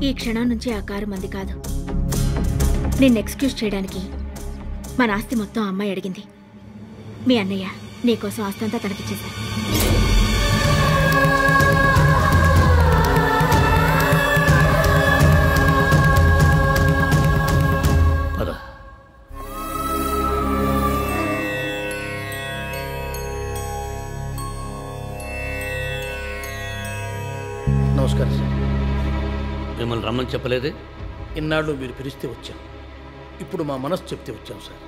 ఈ క్షణం నుంచి ఆ కారు మంది కాదు. నిన్ను ఎక్స్క్యూజ్ చేయడానికి మన ఆస్తి మొత్తం అమ్మాయి అడిగింది. మీ అన్నయ్య నీకోసం ఆస్తి అంతా తనకిచ్చేశారు. నమస్కారం సార్. మిమ్మల్ని రమ్మని చెప్పలేదే? ఇన్నాళ్ళు మీరు పిలిస్తే వచ్చాం. ఇప్పుడు మా మనసు చెప్తే వచ్చాం సార్.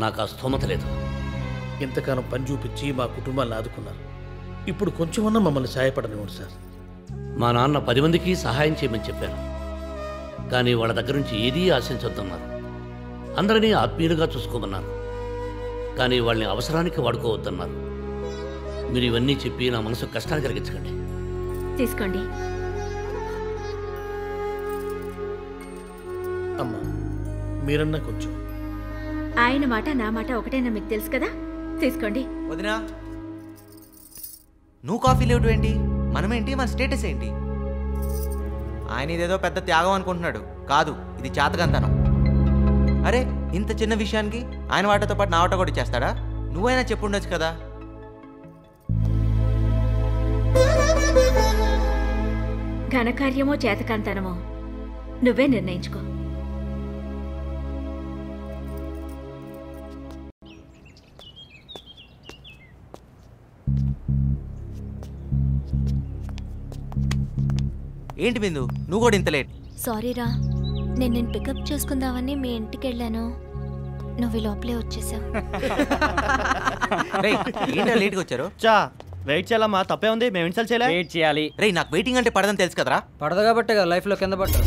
నాకు ఆ స్తోమత లేదు. ఇంతకాలం పని చూపించి మా కుటుంబాన్ని ఆదుకున్నారు. ఇప్పుడు కొంచెమన్నా మమ్మల్ని సహాయపడనివ్వండి సార్. మా నాన్న 10 మందికి సహాయం చేయమని చెప్పారు. కానీ వాళ్ళ దగ్గర నుంచి ఏదీ ఆశించొద్దన్నారు. అందరినీ ఆత్మీయులుగా చూసుకోమన్నారు. కానీ వాళ్ళని అవసరానికి వాడుకోవద్దన్నారు. మీరు ఇవన్నీ చెప్పి నా మనసు కష్టాన్ని కలిగించకండి. తీసుకోండి. అమ్మా, మీరన్నా కొంచెం. ఆయన మాట నా మాట ఒకటేనా మీకు తెలుసు కదా. తీసుకోండి. వదినా, నువ్వు కాఫీ లేవు ఏంటి? మనమేంటి, మన స్టేటస్ ఏంటి? ఆయన ఇదేదో పెద్ద త్యాగం అనుకుంటున్నాడు. కాదు, ఇది చేతకంతనం. అరే, ఇంత చిన్న విషయానికి ఆయన వాటతో పాటు నా వాట కూడా చేస్తాడా? నువ్వైనా చెప్పుండొచ్చు కదా. ఘనకార్యమో చేతకాంతనమో నువ్వే నిర్ణయించుకో. ఏంటి బిందు, నువ్వు కూడా ఇంత లేట్? సారీరా, నేను పికప్ చేసుకుందామని మీ ఇంటికి వెళ్ళాను. నువ్వు లోపలే వచ్చేసావు. లేట్గా వచ్చారు. చా వెయిట్ చేయాలమ్మా, తప్పే ఉంది. మేము ఇన్సల్ట్ చేయలే. వెయిట్ చేయాలి. రే, నాకు వెయిటింగ్ అంటే పడదని తెలుసు కదరా. పడదు కాబట్టే కదా లైఫ్లో కింద పడ్డా.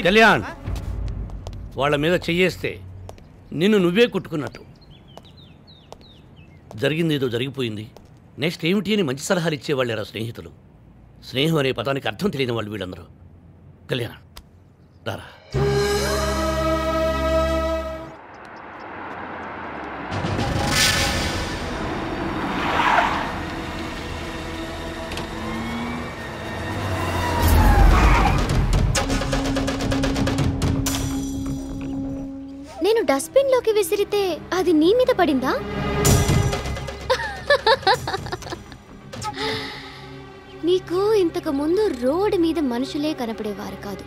కళ్యాణ్, వాళ్ళ మీద చెయ్యేస్తే నిన్ను నువ్వే కుట్టుకున్నట్టు. జరిగింది ఏదో జరిగిపోయింది. నెక్స్ట్ ఏమిటి అని మంచి సలహాలు ఇచ్చేవాళ్ళేరా స్నేహితులు. స్నేహం అనే పదానికి అర్థం తెలియని వాళ్ళు వీళ్ళందరూ. కళ్యాణ్, రారా. నేను డస్ట్బిన్ లోకి విసిరితే అది నీ మీద పడిందా? నీకు ఇంతకు ముందు రోడ్డు మీద మనుషులే కనపడేవారు కాదు.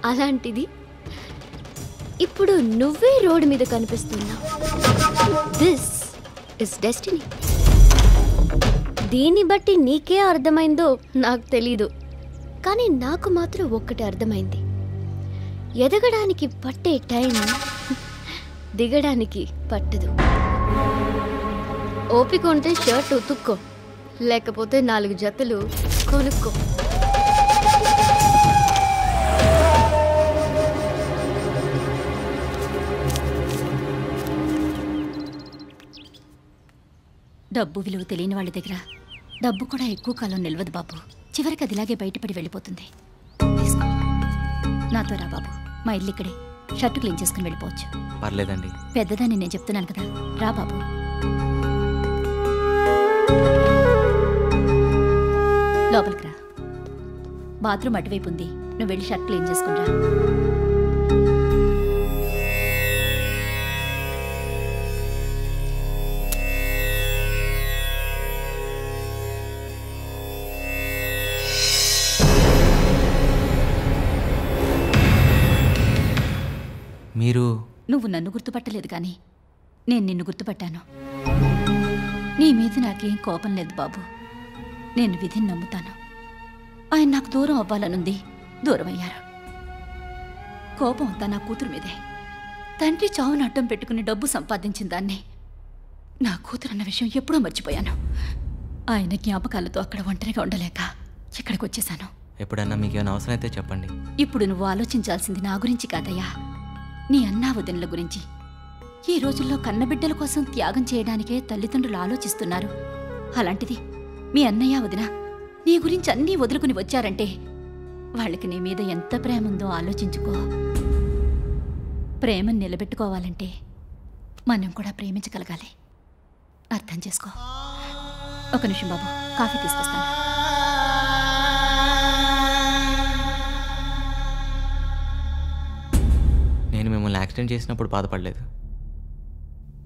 అలాంటిది ఇప్పుడు నువ్వే రోడ్డు మీద కనిపిస్తున్నావు. This is destiny. దీన్ని బట్టి నీకే అర్థమైందో నాకు తెలీదు, కానీ నాకు మాత్రం ఒక్కటి అర్థమైంది. ఎదగడానికి పట్టే టైం దిగడానికి పట్టదు. ఓపిక ఉంటే షర్ట్ ఉతుక్కో, లేకపోతే 4 జతలు కొనుక్కో. డబ్బు విలువ తెలియని వాళ్ళ దగ్గర డబ్బు కూడా ఎక్కువ కాలం నిలవదు బాబు. చివరికి అది ఇలాగే బయటపడి వెళ్ళిపోతుంది. తీసుకో. నాతో రా బాబు, మా ఇల్లు ఇక్కడే. షర్టు క్లీన్ చేసుకుని వెళ్ళిపోవచ్చు. పర్లేదండి. పెద్దదాన్ని నేను చెప్తున్నాను కదా, రా బాబు. లోపలికి రా. బాత్రూమ్ అటువైపు ఉంది, నువ్వు వెళ్ళి షర్ట్ క్లీన్ చేసుకుని రా. మీరు నువ్వు నన్ను గుర్తుపట్టలేదు కానీ నేను నిన్ను గుర్తుపట్టాను. నీ మీద నాకేం కోపం లేదు బాబు. నేను విధిని నమ్ముతాను. ఆయన నాకు దూరం అవ్వాలనుంది, దూరం అయ్యారు. కోపం అంతా నా కూతురు మీదే. తండ్రి చావును అడ్డం పెట్టుకుని డబ్బు సంపాదించిన దాన్ని నా కూతురన్న విషయం ఎప్పుడో మర్చిపోయాను. ఆయన జ్ఞాపకాలతో అక్కడ ఒంటరిగా ఉండలేక ఇక్కడికి వచ్చేసాను. ఎప్పుడన్నా మీకేమైనా అవసరం అయితే చెప్పండి. ఇప్పుడు నువ్వు ఆలోచించాల్సింది నా గురించి కాదయ్యా, నీ అన్నా వదినల గురించి. ఈ రోజుల్లో కన్నబిడ్డల కోసం త్యాగం చేయడానికే తల్లిదండ్రులు ఆలోచిస్తున్నారు. అలాంటిది మీ అన్నయ్య వదిన నీ గురించి అన్నీ వదులుకుని వచ్చారంటే వాళ్ళకి నీ మీద ఎంత ప్రేమ ఉందో ఆలోచించుకో. ప్రేమను నిలబెట్టుకోవాలంటే మనం కూడా ప్రేమించగలగాలి. అర్థం చేసుకో. ఒక నిమిషం బాబు, కాఫీ తీసుకొస్తాను. నేను మిమ్మల్ని యాక్సిడెంట్ చేసినప్పుడు బాధపడలేదు,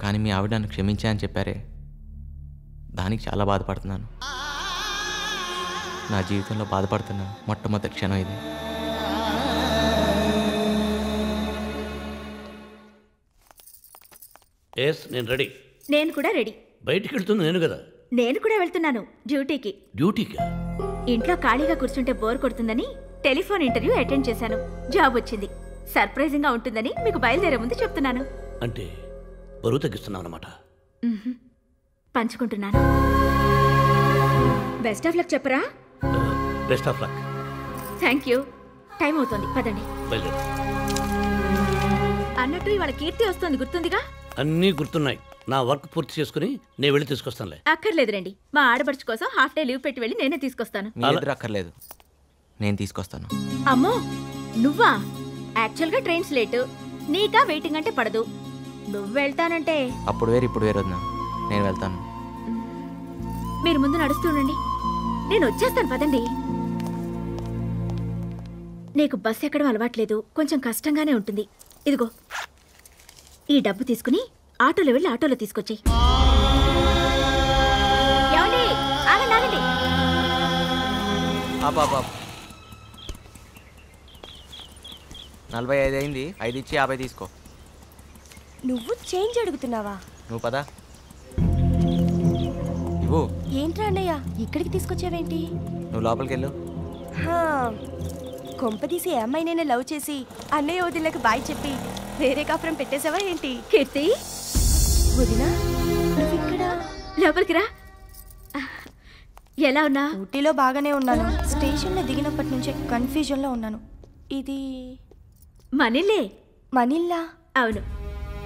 కానీ మీ ఆవిడ నన్ను క్షమించా అని చెప్పారే, దానికి చాలా బాధపడుతున్నాను. నా జీవితంలో బాధపడుతున్న మొట్టమొదటి క్షణం ఇది. నేను రెడీ. నేను కూడా రెడీ. బయటికి వెళ్తుంది నేను కదా. నేను కూడా వెళ్తున్నాను డ్యూటీకి. డ్యూటీకా? ఇంట్లో ఖాళీగా కూర్చుంటే బోర్ కొడుతుందని టెలిఫోన్ ఇంటర్వ్యూ అటెండ్ చేశాను. జాబ్ వచ్చింది. సర్ప్రైజింగ్ గా ఉంటుందని మీకు బయలుదేరే ముందు చెప్తున్నాను. అంటే బరువు తగ్గిస్తున్నావు అన్నమాట. పంచుకుంటున్నాను. బెస్ట్ ఆఫ్ లక్ చెప్పరా? Best of luck. Thank you. Time అవుతోంది, పదండి. అన్నట్టు ఇవాళ కీర్తి వస్తుంది, గుర్తుందిగా? అన్నీ గుర్తున్నాయి. నా వర్క్ పూర్తి చేసుకుని నేను వెళ్ళి తీసుకొస్తానులే. అక్కర్లేదు రండి. మా ఆడపడుచు కోసం హాఫ్ డే లీవ్ పెట్టి వెళ్ళి నేనే తీసుకొస్తాను. మీ ఎదురు అక్కర్లేదు, నేను తీసుకొస్తాను. అమ్మో నువ్వా? యాక్చువల్గా ట్రైన్స్ లేటు, నీకా వెయిటింగ్ అంటే పడదు. నువ్వు వెళ్తానంటే అప్పుడు వేరు ఇప్పుడు వేరు వద్దా, నేను వెళ్తాను. మీరు ముందు నడుస్తుండండి, నేను వచ్చేస్తాను. పదండి. నీకు బస్ ఎక్కడం అలవాట్లేదు, కొంచెం కష్టంగానే ఉంటుంది. ఇదిగో ఈ డబ్బు తీసుకుని ఆటోలో వెళ్ళి ఆటోలో తీసుకొచ్చేయి. ఏమండి? ఆగండి ఆగండి. 45 అయింది, 5 ఇచ్చి 50 తీసుకో. నువ్వు చేంజ్ అడుగుతున్నావా? నువ్వు పదా. ఇవ్వు. ఏంట్రా అన్నయ్య ఇక్కడికి తీసుకొచ్చావేంటి? నువ్వు లోపలికి వెళ్ళు. కొంపదీసి అమ్మాయినైనా లవ్ చేసి అన్నయ్య వదినలకు బాయ్ చెప్పి వేరే కాపురం పెట్టేసావా ఏంటి? కీర్తి వదినా నువ్వు ఇక్కడ లోపలికి రా. ఎలా ఉన్నా? ఊటీలో బాగానే ఉన్నాను. స్టేషన్లో దిగినప్పటి నుంచే కన్ఫ్యూజన్లో ఉన్నాను. ఇది మనిల్లే. మనిల్లా? అవును.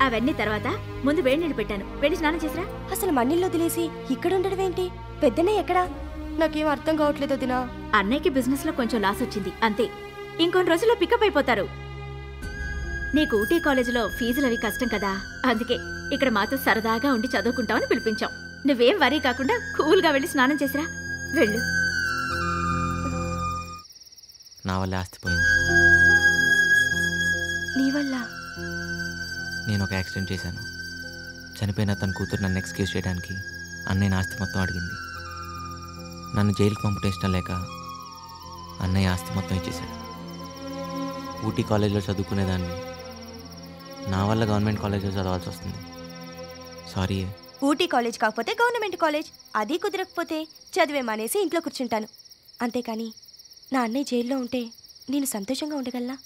అవన్నీ తర్వాత. ముందు వేడి నీళ్ళు పెట్టాను, వెళ్ళి స్నానం చేసిరా. అసలు మనిల్లో వదిలేసి ఇక్కడ ఉండడం ఏంటి? పెద్దనే ఎక్కడా? నాకేం అర్థం కావట్లేదు వదినా. అన్నయ్యకి బిజినెస్ లో కొంచెం లాస్ వచ్చింది అంతే. ఇంకొన్ని రోజుల్లో పికప్ అయిపోతారు. నీకు ఊటీ కాలేజీలో ఫీజులు అవి కష్టం కదా, అందుకే ఇక్కడ మాతో సరదాగా ఉండి చదువుకుంటామని పిలిపించాం. నువ్వేం వరీ కాకుండా కూల్గా వెళ్ళి స్నానం చేసిరా. వెళ్ళు. నా వల్ల ఆస్తిపోయింది. నీ వల్ల? నేను ఒక యాక్సిడెంట్ చేశాను. చనిపోయిన తన కూతురు నన్ను ఎక్స్క్యూజ్ చేయడానికి అన్నయ్య ఆస్తి మొత్తం అడిగింది. నన్ను జైలుకి పంపటం ఇష్టం లేక అన్నయ్య ఆస్తి మొత్తం ఇచ్చేశాడు. ఊటీ కాలేజీలో చదువుకునేదాన్ని నా వల్ల గవర్నమెంట్ కాలేజీలో చదవాల్సి వస్తుంది. సారీ. ఊటీ కాలేజ్ కాకపోతే గవర్నమెంట్ కాలేజ్, అది కుదరకపోతే చదివే మానేసి ఇంట్లో కూర్చుంటాను అంతేకాని నా అన్నయ్య జైల్లో ఉంటే నేను సంతోషంగా ఉండగలనా?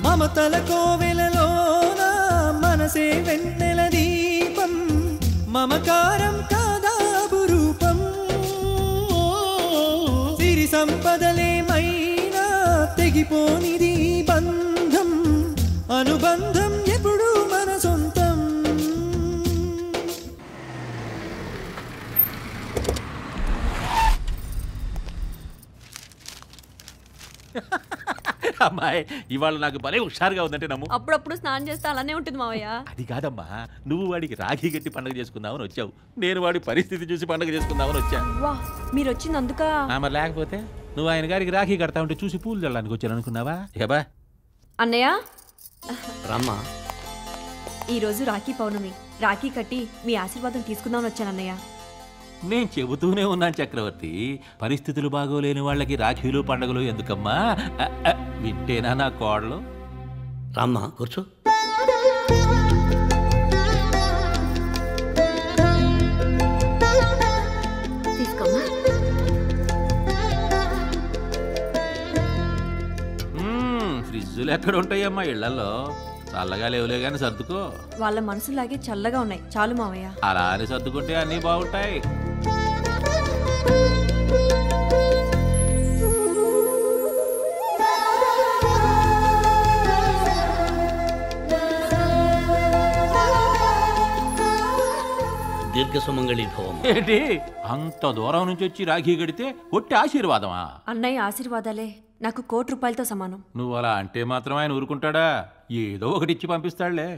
మమతల కోవెలలోన మనసే వెన్నెల దీపం, మమకారం కాదాబు రూపం. సిరి సంపదలేమైనా తెగిపోనిది బంధం, అనుబంధం ఎప్పుడు మన సొంతం. అమ్మాయి ఇవాళ నాకు భలే హుషారుగా ఉందంటే నమ్ము. అప్పుడప్పుడు స్నానం చేస్తే అలానే ఉంటుంది మావయ్య. అది కాదమ్మా, నువ్వు వాడికి రాఖీ కట్టి పండుగ చేసుకుందామని వచ్చావు, నేను వాడి పరిస్థితి చూసి పండుగ చేసుకుందామని వచ్చా. వా మీరు వచ్చింది అందుక. మరి లేకపోతే నువ్వు ఆయన గారికి రాఖీ కడతా ఉంటే చూసి పూలు చల్లడానికి వచ్చాను అనుకున్నావా? ఏబా అన్నయ్య రామ్మా, ఈరోజు రాఖీ పౌర్ణమి. రాఖీ కట్టి మీ ఆశీర్వాదం తీసుకుందామని వచ్చాను అన్నయ్య. నేను చెబుతూనే ఉన్నాను చక్రవర్తి, పరిస్థితులు బాగోలేని వాళ్ళకి రాఖీలు పండుగలు ఎందుకమ్మా? వింటేనా నా కోడలు? రామ్మా కూర్చో. తీసుకోమ్మా. ఫ్రిడ్జులు ఎక్కడ ఉంటాయమ్మా ఇళ్లలో? చల్లగా లేవులే కానీ సర్దుకో. వాళ్ళ మనసులాగే చల్లగా ఉన్నాయి చాలు మావయ్య. అలా అని సర్దుకుంటే అన్నీ బాగుంటాయి. దీర్ఘ సుమంగళి భవం. ఏంటి అంత దూరం నుంచి వచ్చి రాఖీ కడితే ఒట్టి ఆశీర్వాదమా? అన్నయ్య ఆశీర్వాదాలే నాకు ₹1,00,00,000తో సమానం. నువ్వు అలా అంటే మాత్రం ఆయన ఊరుకుంటాడా? ఏదో ఒకటి ఇచ్చి పంపిస్తాడులే.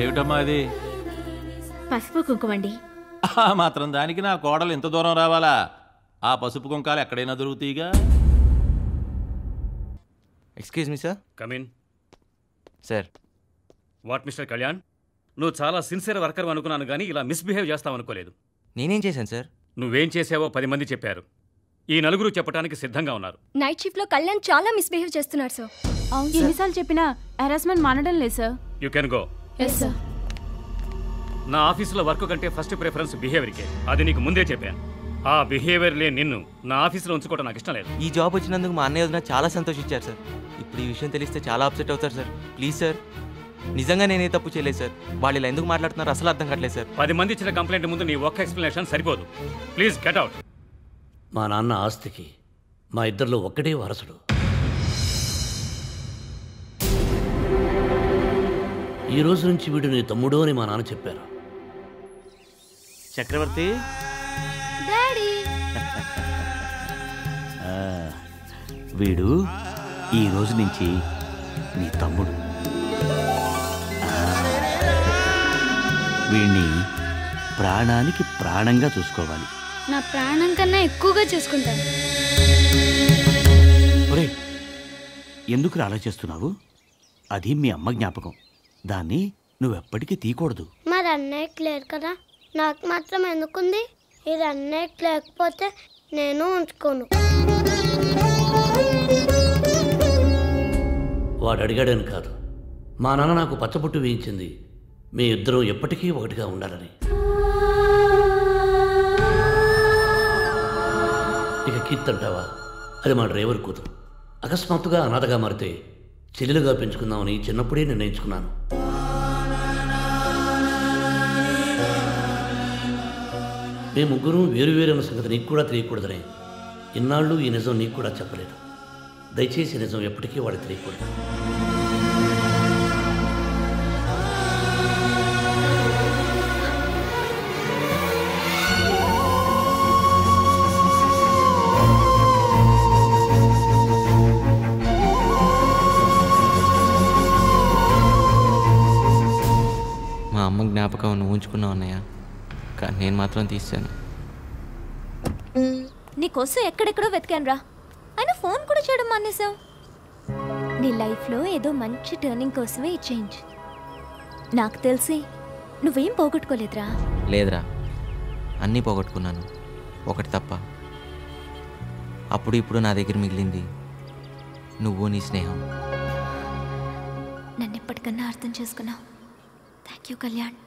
ఏమిటమ్మా అది? పసుపు కుంకుమండి. ఆ మాత్రం దానికి నా కోడలు ఎంత దూరం రావాలా? ఆ పసుపు కుంకాలు ఎక్కడైనా దొరుకుతాయిగా. Excuse me sir. Come in sir. What mister Kalyan, నువ్వు చాలా సిన్సియర్ వర్కర్ అనుకున్నాను కానీ ఇలా మిస్బిహేవ్ చేస్తావు అనుకోలేదు. నేనేం చేశాను సార్? నువ్వేం చేసావో 10 మంది చెప్పారు. ఈ నలుగురు చెప్పడానికి సిద్ధంగా ఉన్నారు. నైట్ షిఫ్ట్ లో కళ్యాణ్ చాలా మిస్బిహేవ్ చేస్తున్నాడు సార్. ఎన్నిసార్లు చెప్పినా హెరాస్మెంట్ మానడం లేదు sir. You can go. Yes sir. నా ఆఫీసులో వర్క్ కంటే ఫస్ట్ ప్రిఫరెన్స్ బిహేవియర్కే. అది నీకు ముందే చెప్పాను. ఆ బిహేవియర్లే నిన్ను నా ఆఫీసులో ఉంచుకోవడం నాకు ఇష్టం లేదు. ఈ జాబ్ వచ్చినందుకు మా అన్నయ్య వదిన చాలా సంతోషించారు సార్. ఇప్పుడు ఈ విషయం తెలిస్తే చాలా అప్సెట్ అవుతారు సార్. ప్లీజ్ సార్, నిజంగా నేనే తప్పు చేయలేదు సార్. వాళ్ళు ఇలా ఎందుకు మాట్లాడుతున్నారు అసలు అర్థం కావట్లేదు సార్. 10 మంది ఇచ్చిన కంప్లైంట్ ముందు నీ ఒక్క ఎక్స్ప్లెనేషన్ సరిపోదు. Please get out. మా నాన్న ఆస్తికి మా ఇద్దరిలో ఒక్కడే వారసుడు. ఈ రోజు నుంచి వీడు నీ తమ్ముడు అని మా నాన్న చెప్పారు. చక్రవర్తి, వీడు ఈ రోజు నుంచి నీ తమ్ముడు. వీడిని ప్రాణానికి ప్రాణంగా చూసుకోవాలి. నా ప్రాణం కన్నా ఎక్కువగా చూసుకుంటాను. ఒరే, ఎందుకు అలా చేస్తున్నావు? అది మీ అమ్మ జ్ఞాపకం. దాన్ని నువ్వెప్పటికీ తీయకూడదు. మరి అన్నయ్యకి లేరు కదా, నాకు మాత్రం ఎందుకుంది? ఇది అన్నయ్యకి లేకపోతే నేను ఉంచుకోను. వాడు అడిగాడని కాదు, మా నాన్న నాకు పచ్చబొట్టు వేయించింది మీ ఇద్దరూ ఎప్పటికీ ఒకటిగా ఉండాలని. ఇక కీర్తి అంటావా, అది మా డ్రైవర్ కూతురు. అకస్మాత్తుగా అనాథగా మారితే చెల్లెలుగా పెంచుకుందామని చిన్నప్పుడే నిర్ణయించుకున్నాను. మేము ముగ్గురు వేరు అన్న సంగతి నీకు కూడా తెలియకూడదని ఇన్నాళ్ళు ఈ నిజం నీకు కూడా చెప్పలేదు. దయచేసి నిజం ఎప్పటికీ వాడికి తెలియకూడదు. మా అమ్మ జ్ఞాపకం నువ్వు ఉంచుకున్నావు అన్నయ్య, కానీ నేను మాత్రం తీసాను. నీకోసం ఎక్కడెక్కడో వెతికాను రా, అయినా ఫోన్ కూడా చేయడం మానేసావు. నీ లైఫ్లో ఏదో మంచి టర్నింగ్ కోసమే ఈ చేంజ్. నాకు తెలిసి నువ్వేం పోగొట్టుకోలేదురా. లేదురా, అన్నీ పోగొట్టుకున్నాను, ఒకటి తప్ప. అప్పుడు ఇప్పుడు నా దగ్గర మిగిలింది నువ్వు, నీ స్నేహం. నన్ను ఎప్పటికన్నా అర్థం చేసుకున్నావు. Thank you Kalyan.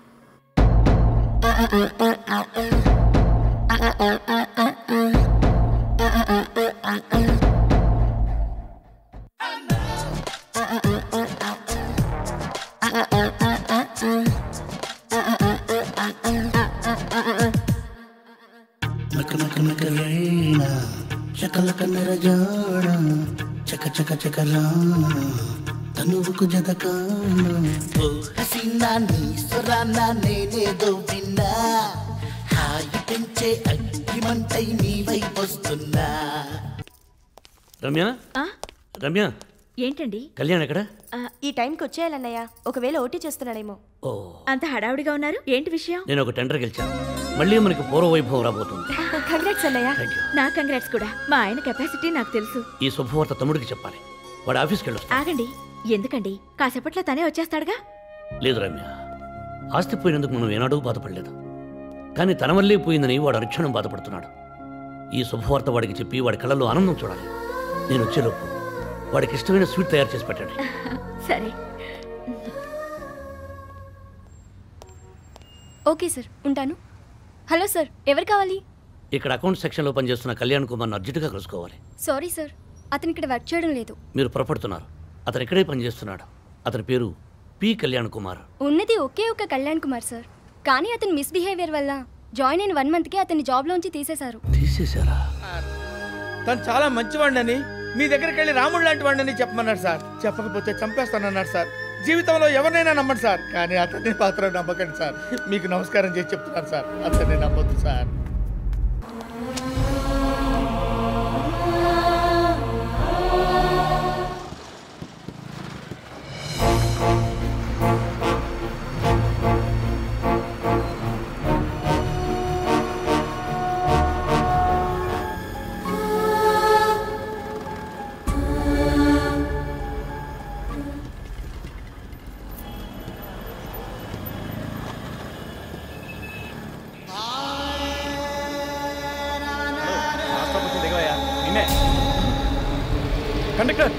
చకల కన్నర జాడ చక చక చక రాణ తనువుకు జతకానా ఓ హసీనా నీ స్వరానా నేనేదో విన్నా హాయి పెంచే అగ్గిమంటై నీ వైపు వస్తున్నా. రమ్య రమ్య ఏంటండి కళ్యాణ్ ఎక్కడ? ఈ టైంకి వచ్చేయాలన్నయ్య. ఒకవేళ ఓటీ చేస్తున్నాడేమో. ఓ అంత హడావుడిగా ఉన్నారు, ఏంటి విషయం? నేను ఒక టెండర్ గెలిచాను. మళ్ళీ మనకి పూర్వ వైభవం రాబోతుంది. కంగ్రాట్స్ అన్నయ్య. నా కంగ్రాట్స్ కూడా. మా ఆయన కెపాసిటీ నాకు తెలుసు. ఈ శుభవార్త తమ్ముడికి చెప్పాలి. వాడు ఆఫీస్కి వెళ్ళొస్తాడు. ఆగండి, ఎందుకండి? కాసేపట్లో తనే వచ్చేస్తాడుగా. లేదు రమ్య, ఆస్తి పోయినందుకు మనం ఏనాడూ బాధపడలేదు. కానీ తన వల్లే పోయిందని వాడు అనుక్షణం బాధపడుతున్నాడు. ఈ శుభవార్త వాడికి చెప్పి వాడి కళ్ళల్లో ఆనందం చూడాలి. నేను వచ్చేలోపు వాడికి ఇష్టమైన స్వీట్ తయారు చేసి పెట్టండి. సరే. ఓకే సార్, ఉంటాను. హలో సార్, ఎవరు కావాలి? ఇక్కడ అకౌంట్ సెక్షన్లో పనిచేస్తున్న కళ్యాణ్ కుమార్ని అర్జెంటుగా కలుసుకోవాలి. సారీ సార్, అతను ఇక్కడ వర్క్ చేయడం లేదు. మీరు పొరపడుతున్నారు. అతను ఇక్కడే పనిచేస్తున్నాడు. అతని పేరు పి కళ్యాణ్ కుమార్. ఉన్నది ఒకే ఒక కళ్యాణ్ కుమార్ సార్. కానీ అతని మిస్బిహేవియర్ వల్ల జాయిన్ అయిన 1 మంత్కి అతన్ని జాబ్లోంచి తీసేశారు. తీసేశారా? తను చాలా మంచివాడిని, మీ దగ్గరికి వెళ్ళి రాముడు లాంటి వాడిని చెప్పమన్నాడు సార్. చెప్పకపోతే చంపేస్తానన్నాడు సార్. జీవితంలో ఎవరినైనా నమ్మండి సార్, కానీ అతన్ని మాత్రం నమ్మకండి సార్. మీకు నమస్కారం చేసి చెప్తున్నారు సార్, అతన్ని నమ్మొద్దు సార్. కండక్టర్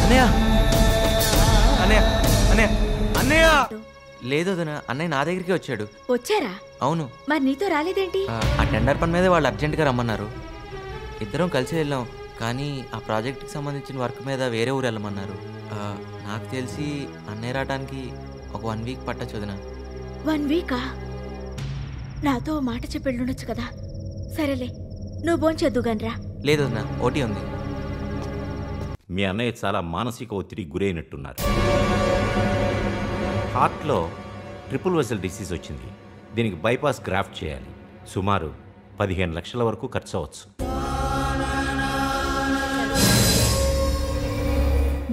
అన్నయ్య అన్నయ్య అన్నయ్య అన్నయ్య లేదు వదినా, అన్నయ్య నా దగ్గరికి వచ్చాడు. వచ్చారా? అవును. మరి నీతో రాలేదేంటి? ఆ టెండర్ పని మీద వాళ్ళు అర్జెంటుగా రమ్మన్నారు. ఇద్దరం కలిసి వెళ్ళాం, కానీ ఆ ప్రాజెక్ట్కి సంబంధించిన వర్క్ మీద వేరే ఊరు వెళ్ళమన్నారు. నాకు తెలిసి అన్నయ్య రావడానికి ఒక 1 వీక్ పట్టచ్చు వదినా. 1 వీకా? నాతో మాట చెప్పెళ్ళుండొచ్చు కదా. సరేలే, నువ్వు భోంచేద్దుగానరా. లేదు వదినా, ఓటీ ఉంది. మీ అన్నయ్య చాలా మానసిక ఒత్తిడికి గురైనట్టున్నారు. హార్ట్లో ట్రిపుల్ వెసల్ డిసీజ్ వచ్చింది. దీనికి బైపాస్ గ్రాఫ్ట్ చేయాలి. సుమారు 15 లక్షల వరకు ఖర్చు అవ్వచ్చు.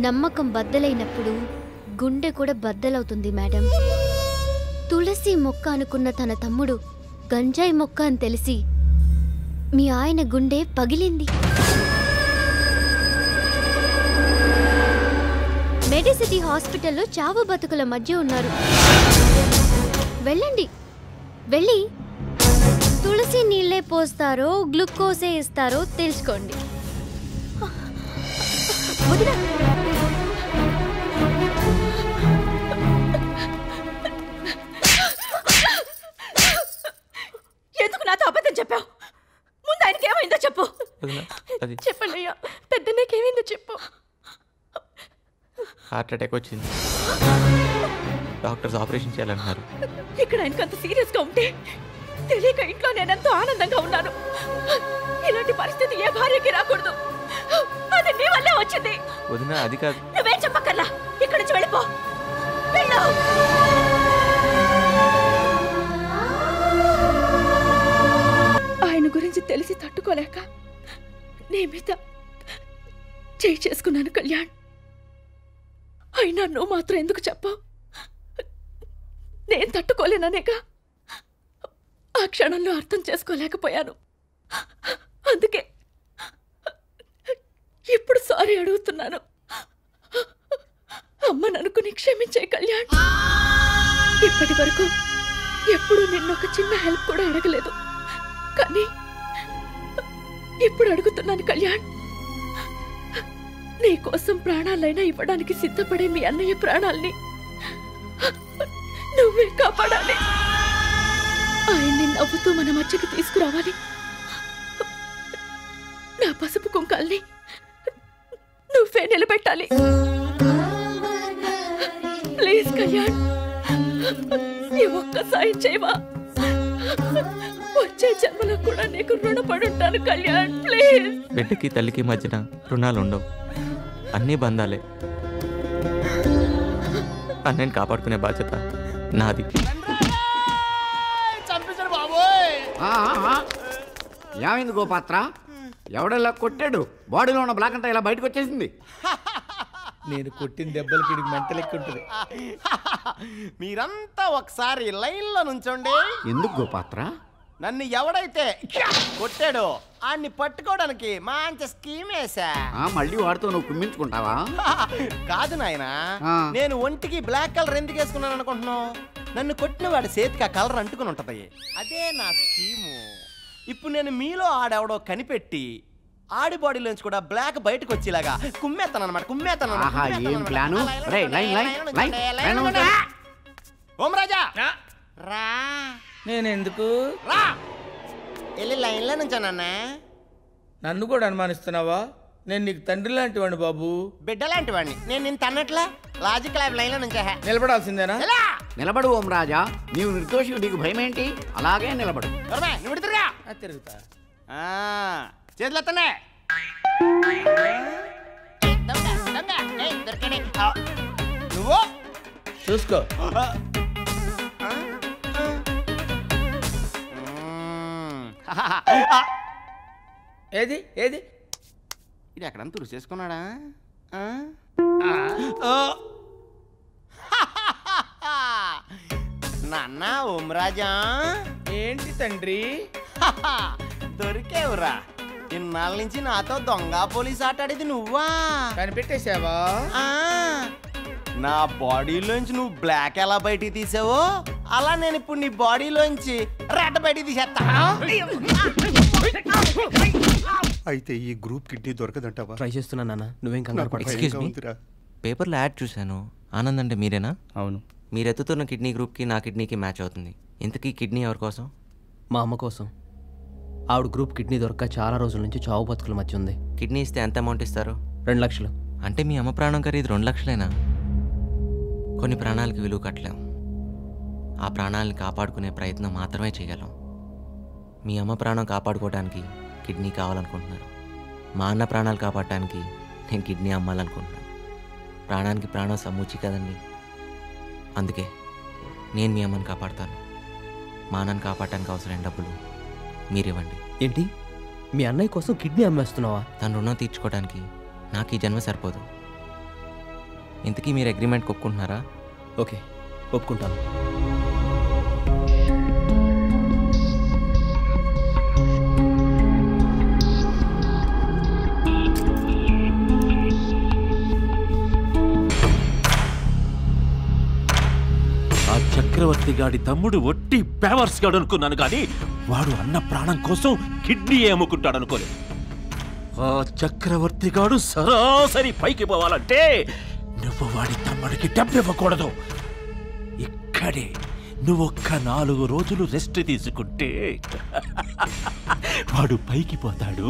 నమ్మకం బద్దలైనప్పుడు గుండె కూడా బద్దలవుతుంది మేడం. తులసి మొక్క అనుకున్న తన తమ్ముడు గంజాయి మొక్క అని తెలిసి మీ ఆయన గుండె పగిలింది. మెడిసిటీ హాస్పిటల్లో చావు బతుకుల మధ్య ఉన్నారు. వెళ్ళండి, వెళ్ళి తులసి నీళ్ళే పోస్తారో గ్లూకోజే ఇస్తారో తెలుసుకోండి. ఎందుకు నాతో అబద్ధం చెప్పావు? ముందు ఆయనకి ఏమైందో చెప్పు. చెప్పండి అయ్యా, పెద్ద నాకేమైందో చెప్పు. హార్ట్ అటాక్ వచ్చింది. డాక్టర్స్ ఆపరేషన్ చేయాలన్నారు. ఇక్కడ ఆయనకు అంత సీరియస్గా ఉంటే తెలియక ఇంట్లో నేనెంతో ఆనందంగా ఉన్నాను. ఇలాంటి పరిస్థితి ఏ భార్యకి రాకూడదు. అది నీ వల్లే వచ్చింది. వదినా అది కాదు. నువ్వేం చెప్పక్కర్లా, ఇక్కడి నుంచి వెళ్ళిపో. వెళ్ళు. ఆయన గురించి తెలిసి తట్టుకోలేక నీ మీద చేయి చేసుకున్నాను కళ్యాణ్. అయినా నువ్వు మాత్రం ఎందుకు చెప్పావు? నేను తట్టుకోలేననేగా. ఆ క్షణంలో అర్థం చేసుకోలేకపోయాను. అందుకే ఇప్పుడు సారీ అడుగుతున్నాను. అమ్మను అనుకుని క్షమించే కళ్యాణ్. ఇప్పటి వరకు ఎప్పుడు నిన్నొక చిన్న హెల్ప్ కూడా అడగలేదు, కానీ ఇప్పుడు అడుగుతున్నాను కళ్యాణ్. నీ కోసం ప్రాణాలైనా ఇవ్వడానికి సిద్ధపడే మీ అన్నయ్య ప్రాణాల్ని నువ్వే కాపాడాలి. ఆయన్ని నవ్వుతూ మన మధ్యకి తీసుకురావాలి. నా పసుపు కుంకాల్ని నువ్వే నిలబెట్టాలి. ప్లీజ్ కళ్యాణ్, ఈ ఒక్క సాయం చేయవా? వచ్చే జన్మలో కూడా నీకు రుణపడి ఉంటాను కళ్యాణ్. ప్లీజ్. బిడ్డకి తల్లికి మధ్యన రుణాలు ఉండవు, అన్నీ బంధాలే. అన్నయ్యని కాపాడుకునే బాధ్యత నాది. ఏమైంది గోపాత్ర? ఎవడెలా కొట్టాడు? బాడీలో ఉన్న బ్లాక్ అంతా ఇలా బయటకు వచ్చేసింది. నేను కొట్టిన దెబ్బలకి ఇది మెంటలెక్కి ఉంటుంది. మీరంతా ఒకసారి లైన్లో నుంచోండి. ఎందుకు గోపాత్ర? నన్ను ఎవడైతే కొట్టాడో ఆన్ని పట్టుకోవడానికి మంచి స్కీమ్ వేసా. మళ్ళీ వాడితో నువ్వు కుమ్మించుకుంటావా? కాదు నాయనా, నేను ఒంటికి బ్లాక్ కలర్ ఎందుకు వేసుకున్నాను అనుకుంటున్నావు? నన్ను కొట్టిన వాడి చేతికి ఆ కలర్ అంటుకుని ఉంటది. అదే నా స్కీము. ఇప్పుడు నేను మీలో ఆడెవడో కనిపెట్టి ఆడి బాడీలోంచి కూడా బ్లాక్ బయటకు వచ్చేలాగా కుమ్మేస్తాను అనమాట. ఓం రాజా రా. నేను ఎందుకు రా? వెళ్ళి లైన్లో నుంచానన్నా. నన్ను కూడా అనుమానిస్తున్నావా? నేను నీకు తండ్రి లాంటి వాడిని బాబు. బిడ్డ లాంటి వాడిని. నేను నిన్ను తన్నట్లా లాజిక్ లైన్లో నుంచా. నిలబడాల్సిందేనా? నిలబడు ఓం రాజా. నీవు నిర్దోషి, నీకు భయం ఏంటి? అలాగే నిలబడు. నువ్వు తిరుగా. తిరుగుతా. చేతులు ఎత్తండి. నువ్వు చూసుకో. ఏది ఏది ఇది ఎక్కడంతా రుచేసుకున్నాడా? నాన్న ఓం రాజా. ఏంటి తండ్రి? దొరికేవురా. ఇన్నాళ్ళ నుంచి నాతో దొంగ పోలీస్ ఆటాడేది నువ్వా? కనిపెట్టేశావా? నా బాడీలోంచి నువ్వు బ్లాక్ ఎలా బయటికి తీసావో అలా నేను ఇప్పుడు నీ బాడీలోంచి రెడ్ బయటికి తీసేస్తా. అయితే ఈ గ్రూప్ కిడ్నీ దొరకదంటావా? ట్రై చేస్తున్నా నాన్న, నువ్వేం కంగారు పడకు. ఎక్స్క్యూజ్ మీ, పేపర్లో యాడ్ చూశాను. ఆనంద్ అంటే మీరేనా? అవును. మీరు ఎత్తుతున్న కిడ్నీ గ్రూప్కి నా కిడ్నీకి మ్యాచ్ అవుతుంది. ఇంతకీ కిడ్నీ ఎవరి కోసం? మా అమ్మ కోసం. ఆవిడ గ్రూప్ కిడ్నీ దొరక్క చాలా రోజుల నుంచి చావు బతుకుల మధ్య ఉంది. కిడ్నీ ఇస్తే ఎంత అమౌంట్ ఇస్తారు? 2 లక్షలు. అంటే మీ అమ్మ ప్రాణం ఖరీదు 2 లక్షలేనా? కొన్ని ప్రాణాలకి విలువ కట్టలేం. ఆ ప్రాణాలని కాపాడుకునే ప్రయత్నం మాత్రమే చేయగలం. మీ అమ్మ ప్రాణం కాపాడుకోవడానికి కిడ్నీ కావాలనుకుంటున్నారు. మా అన్న ప్రాణాలు కాపాడటానికి నేను కిడ్నీ అమ్మాలనుకుంటున్నాను. ప్రాణానికి ప్రాణం సమ్మూచి కదండి. అందుకే నేను మీ అమ్మని కాపాడతాను. మా అన్నని కాపాడటానికి అవసరమైన డబ్బులు మీరివ్వండి. ఏంటి, మీ అన్నయ్య కోసం కిడ్నీ అమ్మేస్తున్నావా? తన రుణం తీర్చుకోవడానికి నాకు ఈ జన్మ సరిపోదు. ఇంతకీ మీరు అగ్రిమెంట్ ఒప్పుకుంటున్నారా? ఓకే, ఒప్పుకుంటాను. ఆ చక్రవర్తి గాడి తమ్ముడు ఒట్టి పేవర్స్ గాడు అనుకున్నాను, కానీ వాడు అన్న ప్రాణం కోసం కిడ్నీ అమ్ముకుంటాడు అనుకోలేదు. ఆ చక్రవర్తి గాడు సరాసరి పైకి పోవాలంటే నువ్వు వాడి తమ్ముడికి డబ్బు ఇవ్వకూడదు. ఇక్కడే నువ్వు ఒక్క 4 రోజులు రెస్ట్ తీసుకుంటే వాడు పైకి పోతాడు,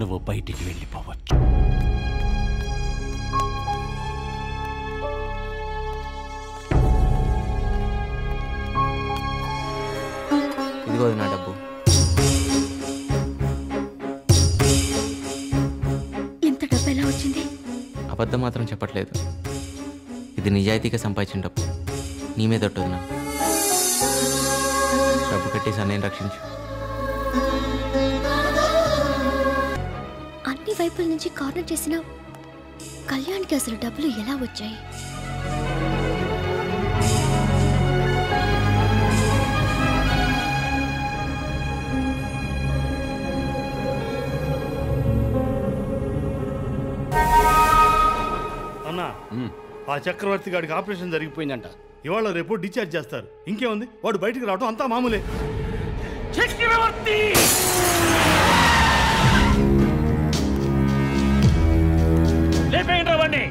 నువ్వు బయటికి వెళ్ళిపోవచ్చు. ఇదిగో నా డబ్బు. ఇంత డబ్బు ఎలా వచ్చింది? అబద్ధం మాత్రం చెప్పట్లేదు. ఇది నిజాయితీగా సంపాదించిన డబ్బు. నీ మీద ఒట్టదు నా. డబ్బు కట్టేసి అన్నయ్యని రక్షించు. అన్ని వైపుల నుంచి కార్నర్ చేసిన కళ్యాణ్కి అసలు డబ్బులు ఎలా వచ్చాయి? అన్నా, ఆ చక్రవర్తి గారికి ఆపరేషన్ జరిగిపోయిందంట. ఇవాళ రేపు డిశ్చార్జ్ చేస్తారు. ఇంకేముంది, వాడు బయటికి రావడం అంతా మామూలే. చక్రవర్తి లేపేయండి వాడిని.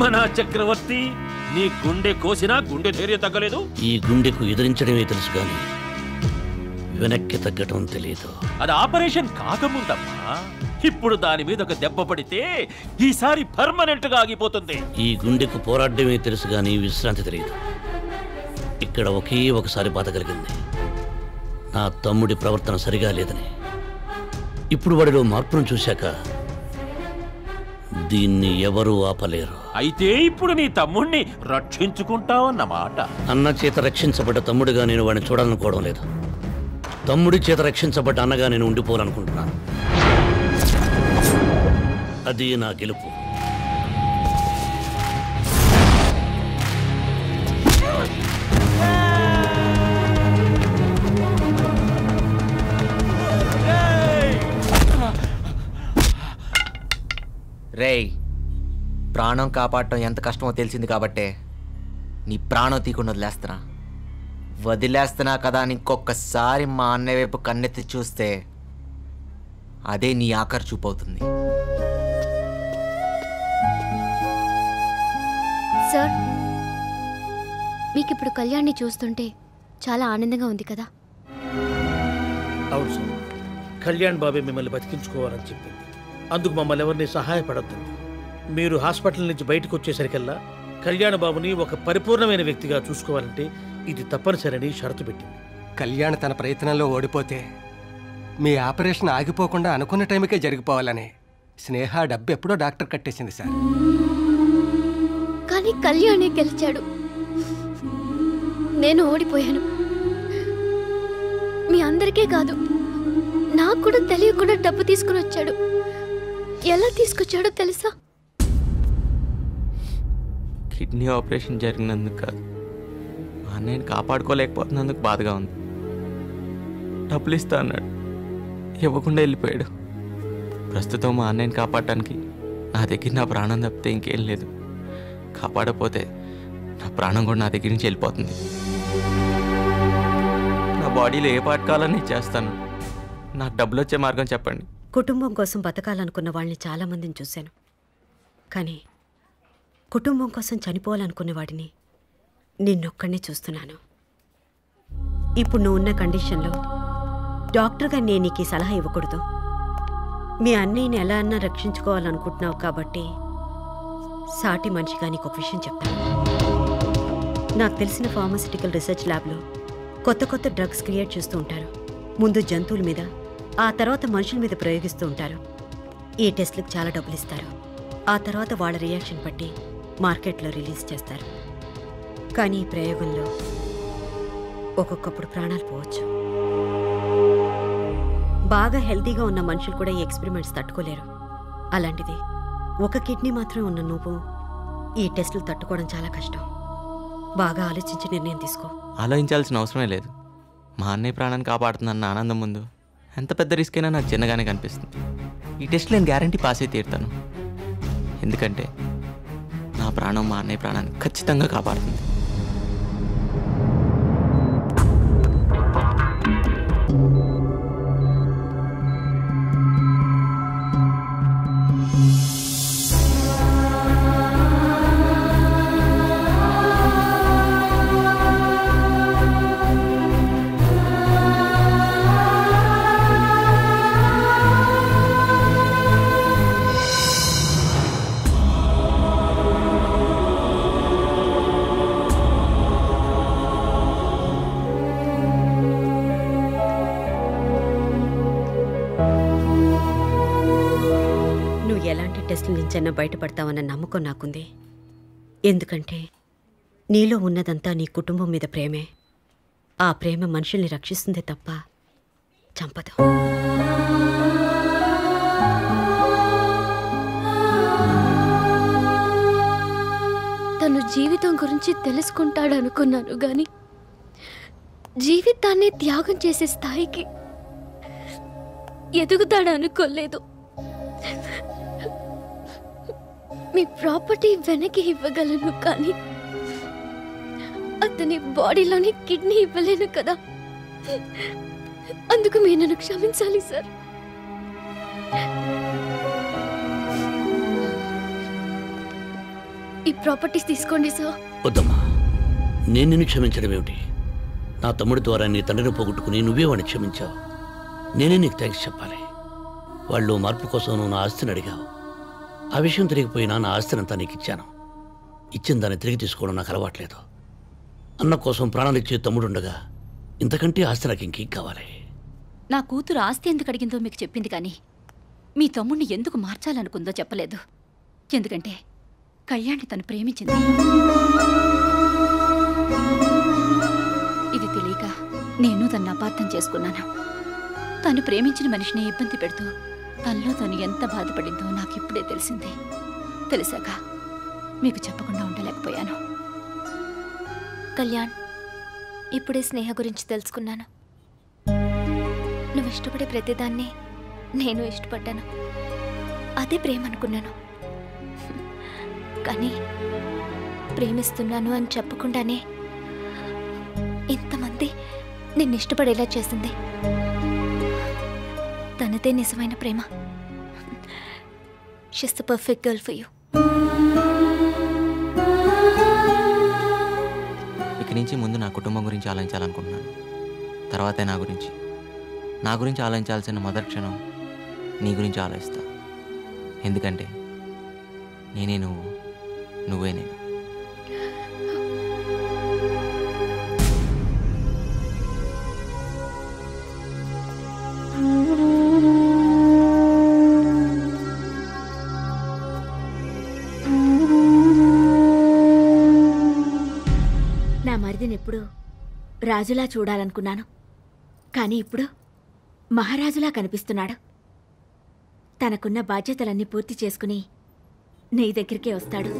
భీమనా చక్రవర్తి, నీ గుండె కోసినా గుండె ధైర్యం తగ్గలేదు. ఈ గుండెకు ఎదిరించడమే తెలుసు కానీ వెనక్కి తగ్గటం తెలియదు. అది ఆపరేషన్ కాకముందమ్మా. ఇప్పుడు దాని మీద ఒక దెబ్బ పడితే ఈసారి పర్మనెంట్ గా ఆగిపోతుంది. ఈ గుండెకు పోరాడమే తెలుసు కానీ విశ్రాంతి తెలియదు. ఇక్కడ ఒకే ఒకసారి బాధ కలిగింది, నా తమ్ముడి ప్రవర్తన సరిగా లేదని. ఇప్పుడు వాడిలో మార్పును చూశాక దీన్ని ఎవరూ ఆపలేరు. అయితే ఇప్పుడు నీ తమ్ముణ్ణి రక్షించుకుంటావన్నమాట. అన్న చేత రక్షించబడ్డ తమ్ముడిగా నేను వాడిని చూడాలనుకోవడం లేదు. తమ్ముడి చేత రక్షించబడ్డ అన్నగా నేను ఉండిపోవాలనుకుంటున్నాను. అది నా గెలుపు. రేయ్, ప్రాణం కాపాడటం ఎంత కష్టమో తెలిసింది కాబట్టే నీ ప్రాణం తీకుండా వదిలేస్తున్నా కదా అని ఇంకొకసారి మా అన్నయ్య వైపు కన్నెత్తి చూస్తే అదే నీ ఆఖరి చూపవుతుంది. సార్, మీకు ఇప్పుడు కళ్యాణ్ని చూస్తుంటే చాలా ఆనందంగా ఉంది కదా? అవును సార్, కళ్యాణ్ బాబే మిమ్మల్ని బతికించుకోవాలని చెప్పింది. అందుకు మమ్మల్ని ఎవరిని సహాయపడొద్దండి. మీరు హాస్పిటల్ నుంచి బయటకు వచ్చేసరికల్లా కళ్యాణ్ బాబుని ఒక పరిపూర్ణమైన వ్యక్తిగా చూసుకోవాలంటే ఇది తప్పనిసరని షరతు పెట్టింది. కళ్యాణ్ తన ప్రయత్నంలో ఓడిపోతే మీ ఆపరేషన్ ఆగిపోకుండా అనుకున్న టైంకే జరిగిపోవాలని స్నేహ డబ్బు ఎప్పుడో డాక్టర్ కట్టేసింది సార్. కానీ కళ్యాణే గెలిచాడు, నేను ఓడిపోయాను. మీ అందరికీ కాదు, నాకు కూడా తెలియకుండా డబ్బు తీసుకుని వచ్చాడు. ఎలా తీసుకొచ్చాడో తెలుసా? కిడ్నీ ఆపరేషన్ జరిగినందుకు కాదు, మా అన్నయ్యని కాపాడుకోలేకపోతున్నందుకు బాధగా ఉంది. డబ్బులు ఇస్తా అన్నాడు, ఇవ్వకుండా వెళ్ళిపోయాడు. ప్రస్తుతం మా అన్నయ్యని కాపాడటానికి నా దగ్గర నా ప్రాణం తప్పితే ఇంకేం లేదు. కాపాడకపోతే నా ప్రాణం కూడా నా దగ్గర నుంచి వెళ్ళిపోతుంది. నా బాడీలో ఏ పార్ట్ కావాలని చేస్తాను. నాకు డబ్బులు వచ్చే మార్గం చెప్పండి. కుటుంబం కోసం బతకాలనుకున్న వాళ్ళని చాలామందిని చూశాను, కానీ కుటుంబం కోసం చనిపోవాలనుకునే వాడిని నిన్నొక్కడినే చూస్తున్నాను. ఇప్పుడు నువ్వు ఉన్న కండిషన్లో డాక్టర్గా నేను నీకు ఈ సలహా ఇవ్వకూడదు. మీ అన్నయ్యని ఎలా అన్నా రక్షించుకోవాలనుకుంటున్నావు కాబట్టి సాటి మనిషిగా నీకు ఒక విషయం చెప్తాను. నాకు తెలిసిన ఫార్మాసిటికల్ రీసెర్చ్ ల్యాబ్లో కొత్త కొత్త డ్రగ్స్ క్రియేట్ చేస్తూ ఉంటారు. ముందు జంతువుల మీద, ఆ తర్వాత మనుషుల మీద ప్రయోగిస్తూ ఉంటారు. ఈ టెస్ట్లకు చాలా డబ్బులు ఇస్తారు. ఆ తర్వాత వాళ్ళ రియాక్షన్ బట్టి మార్కెట్లో రిలీజ్ చేస్తారు. కానీ ఈ ప్రయోగంలో ఒక్కొక్కప్పుడు ప్రాణాలు పోవచ్చు. బాగా హెల్తీగా ఉన్న మనుషులు కూడా ఈ ఎక్స్పెరిమెంట్స్ తట్టుకోలేరు. అలాంటిది ఒక కిడ్నీ మాత్రమే ఉన్న నువ్వు ఈ టెస్టులు తట్టుకోవడం చాలా కష్టం. బాగా ఆలోచించి నిర్ణయం తీసుకో. ఆలోచించాల్సిన అవసరమే లేదు. మా అన్నయ్య ప్రాణాన్ని కాపాడుతుందన్న ఆనందం ముందు ఎంత పెద్ద రిస్క్ అయినా నాకు చిన్నగానే కనిపిస్తుంది. ఈ టెస్ట్ నేను గ్యారంటీ పాస్ అయి తీరుతాను. ఎందుకంటే నా ప్రాణం మా అన్నయ్య ప్రాణాన్ని ఖచ్చితంగా కాపాడుతుంది. టెస్టుల నుంచైనా బయటపడతావన్న నమ్మకం నాకుంది. ఎందుకంటే నీలో ఉన్నదంతా నీ కుటుంబం మీద ప్రేమే. ఆ ప్రేమ మనుషుల్ని రక్షిస్తుందే తప్ప చంపదు. తను జీవితం గురించి తెలుసుకుంటాడు అనుకున్నాను, గాని జీవితాన్ని త్యాగం చేసే స్థాయికి ఎదుగుతాడు అనుకోలేదు. మీ ప్రాపర్టీ వెనక్కి ఇవ్వగలను, కానీ అతని బాడీలోని కిడ్నీ ఇవ్వలేను కదా. అందుకు మీరు నన్ను క్షమించాలి సార్. ఈ ప్రాపర్టీస్ తీసుకోండి సార్. వద్దమ్మా, నేను నిన్ను క్షమించడం ఏమిటి? నా తమ్ముడి ద్వారా నీ తండ్రిని పోగొట్టుకుని నువ్వే వాడిని క్షమించావు. నేనే నీకు థ్యాంక్స్ చెప్పాలి. వాళ్ళు మార్పు కోసం నువ్వు నా ఆస్తిని అడిగావు. ఆ విషయం తిరిగిపోయినా నా ఆస్తినంతా నీకు ఇచ్చాను. ఇచ్చిన దాన్ని తిరిగి తీసుకోవడం నాకు అలవాట్లేదు. అన్న కోసం ప్రాణాలు ఇచ్చే తమ్ముడుండగా ఇంతకంటే ఆస్తి నాకు ఇంకేం కావాలి? నా కూతురు ఆస్తి ఎందుకు అడిగిందో మీకు చెప్పింది, కానీ మీ తమ్ముడిని ఎందుకు మార్చాలనుకుందో చెప్పలేదు. ఎందుకంటే కళ్యాణ్ని తను ప్రేమించింది. ఇది తెలియక నేను తను అపార్థం చేసుకున్నాను. తను ప్రేమించిన మనిషిని ఇబ్బంది పెడుతూ తనలో తను ఎంత బాధపడిందో నాకు ఇప్పుడే తెలిసింది. తెలిసాక మీకు చెప్పకుండా ఉండలేకపోయాను. కళ్యాణ్, ఇప్పుడే స్నేహ గురించి తెలుసుకున్నాను. నువ్వు ఇష్టపడే ప్రతిదాన్ని నేను ఇష్టపడ్డాను. అదే ప్రేమ అనుకున్నాను. కానీ ప్రేమిస్తున్నాను అని చెప్పకుండానే ఇంతమంది నిన్ను ఇష్టపడేలా చేసింది. తనదే నిజమైన ప్రేమ. She's the perfect girl for you. ఇక నుంచి ముందు నా కుటుంబం గురించి ఆలోచించాలనుకుంటున్నాను. తర్వాతే నా గురించి ఆలోచించాల్సిన మొదటి క్షణం నీ గురించి ఆలోచిస్తా. ఎందుకంటే నేనే నువ్వు, నువ్వే నేను. నా మరిదిని ఎప్పుడు రాజులా చూడాలనుకున్నాను, కానీ ఇప్పుడు మహారాజులా కనిపిస్తున్నాడు. తనకున్న బాధ్యతలన్నీ పూర్తి చేసుకుని నీ దగ్గరికే వస్తాడు.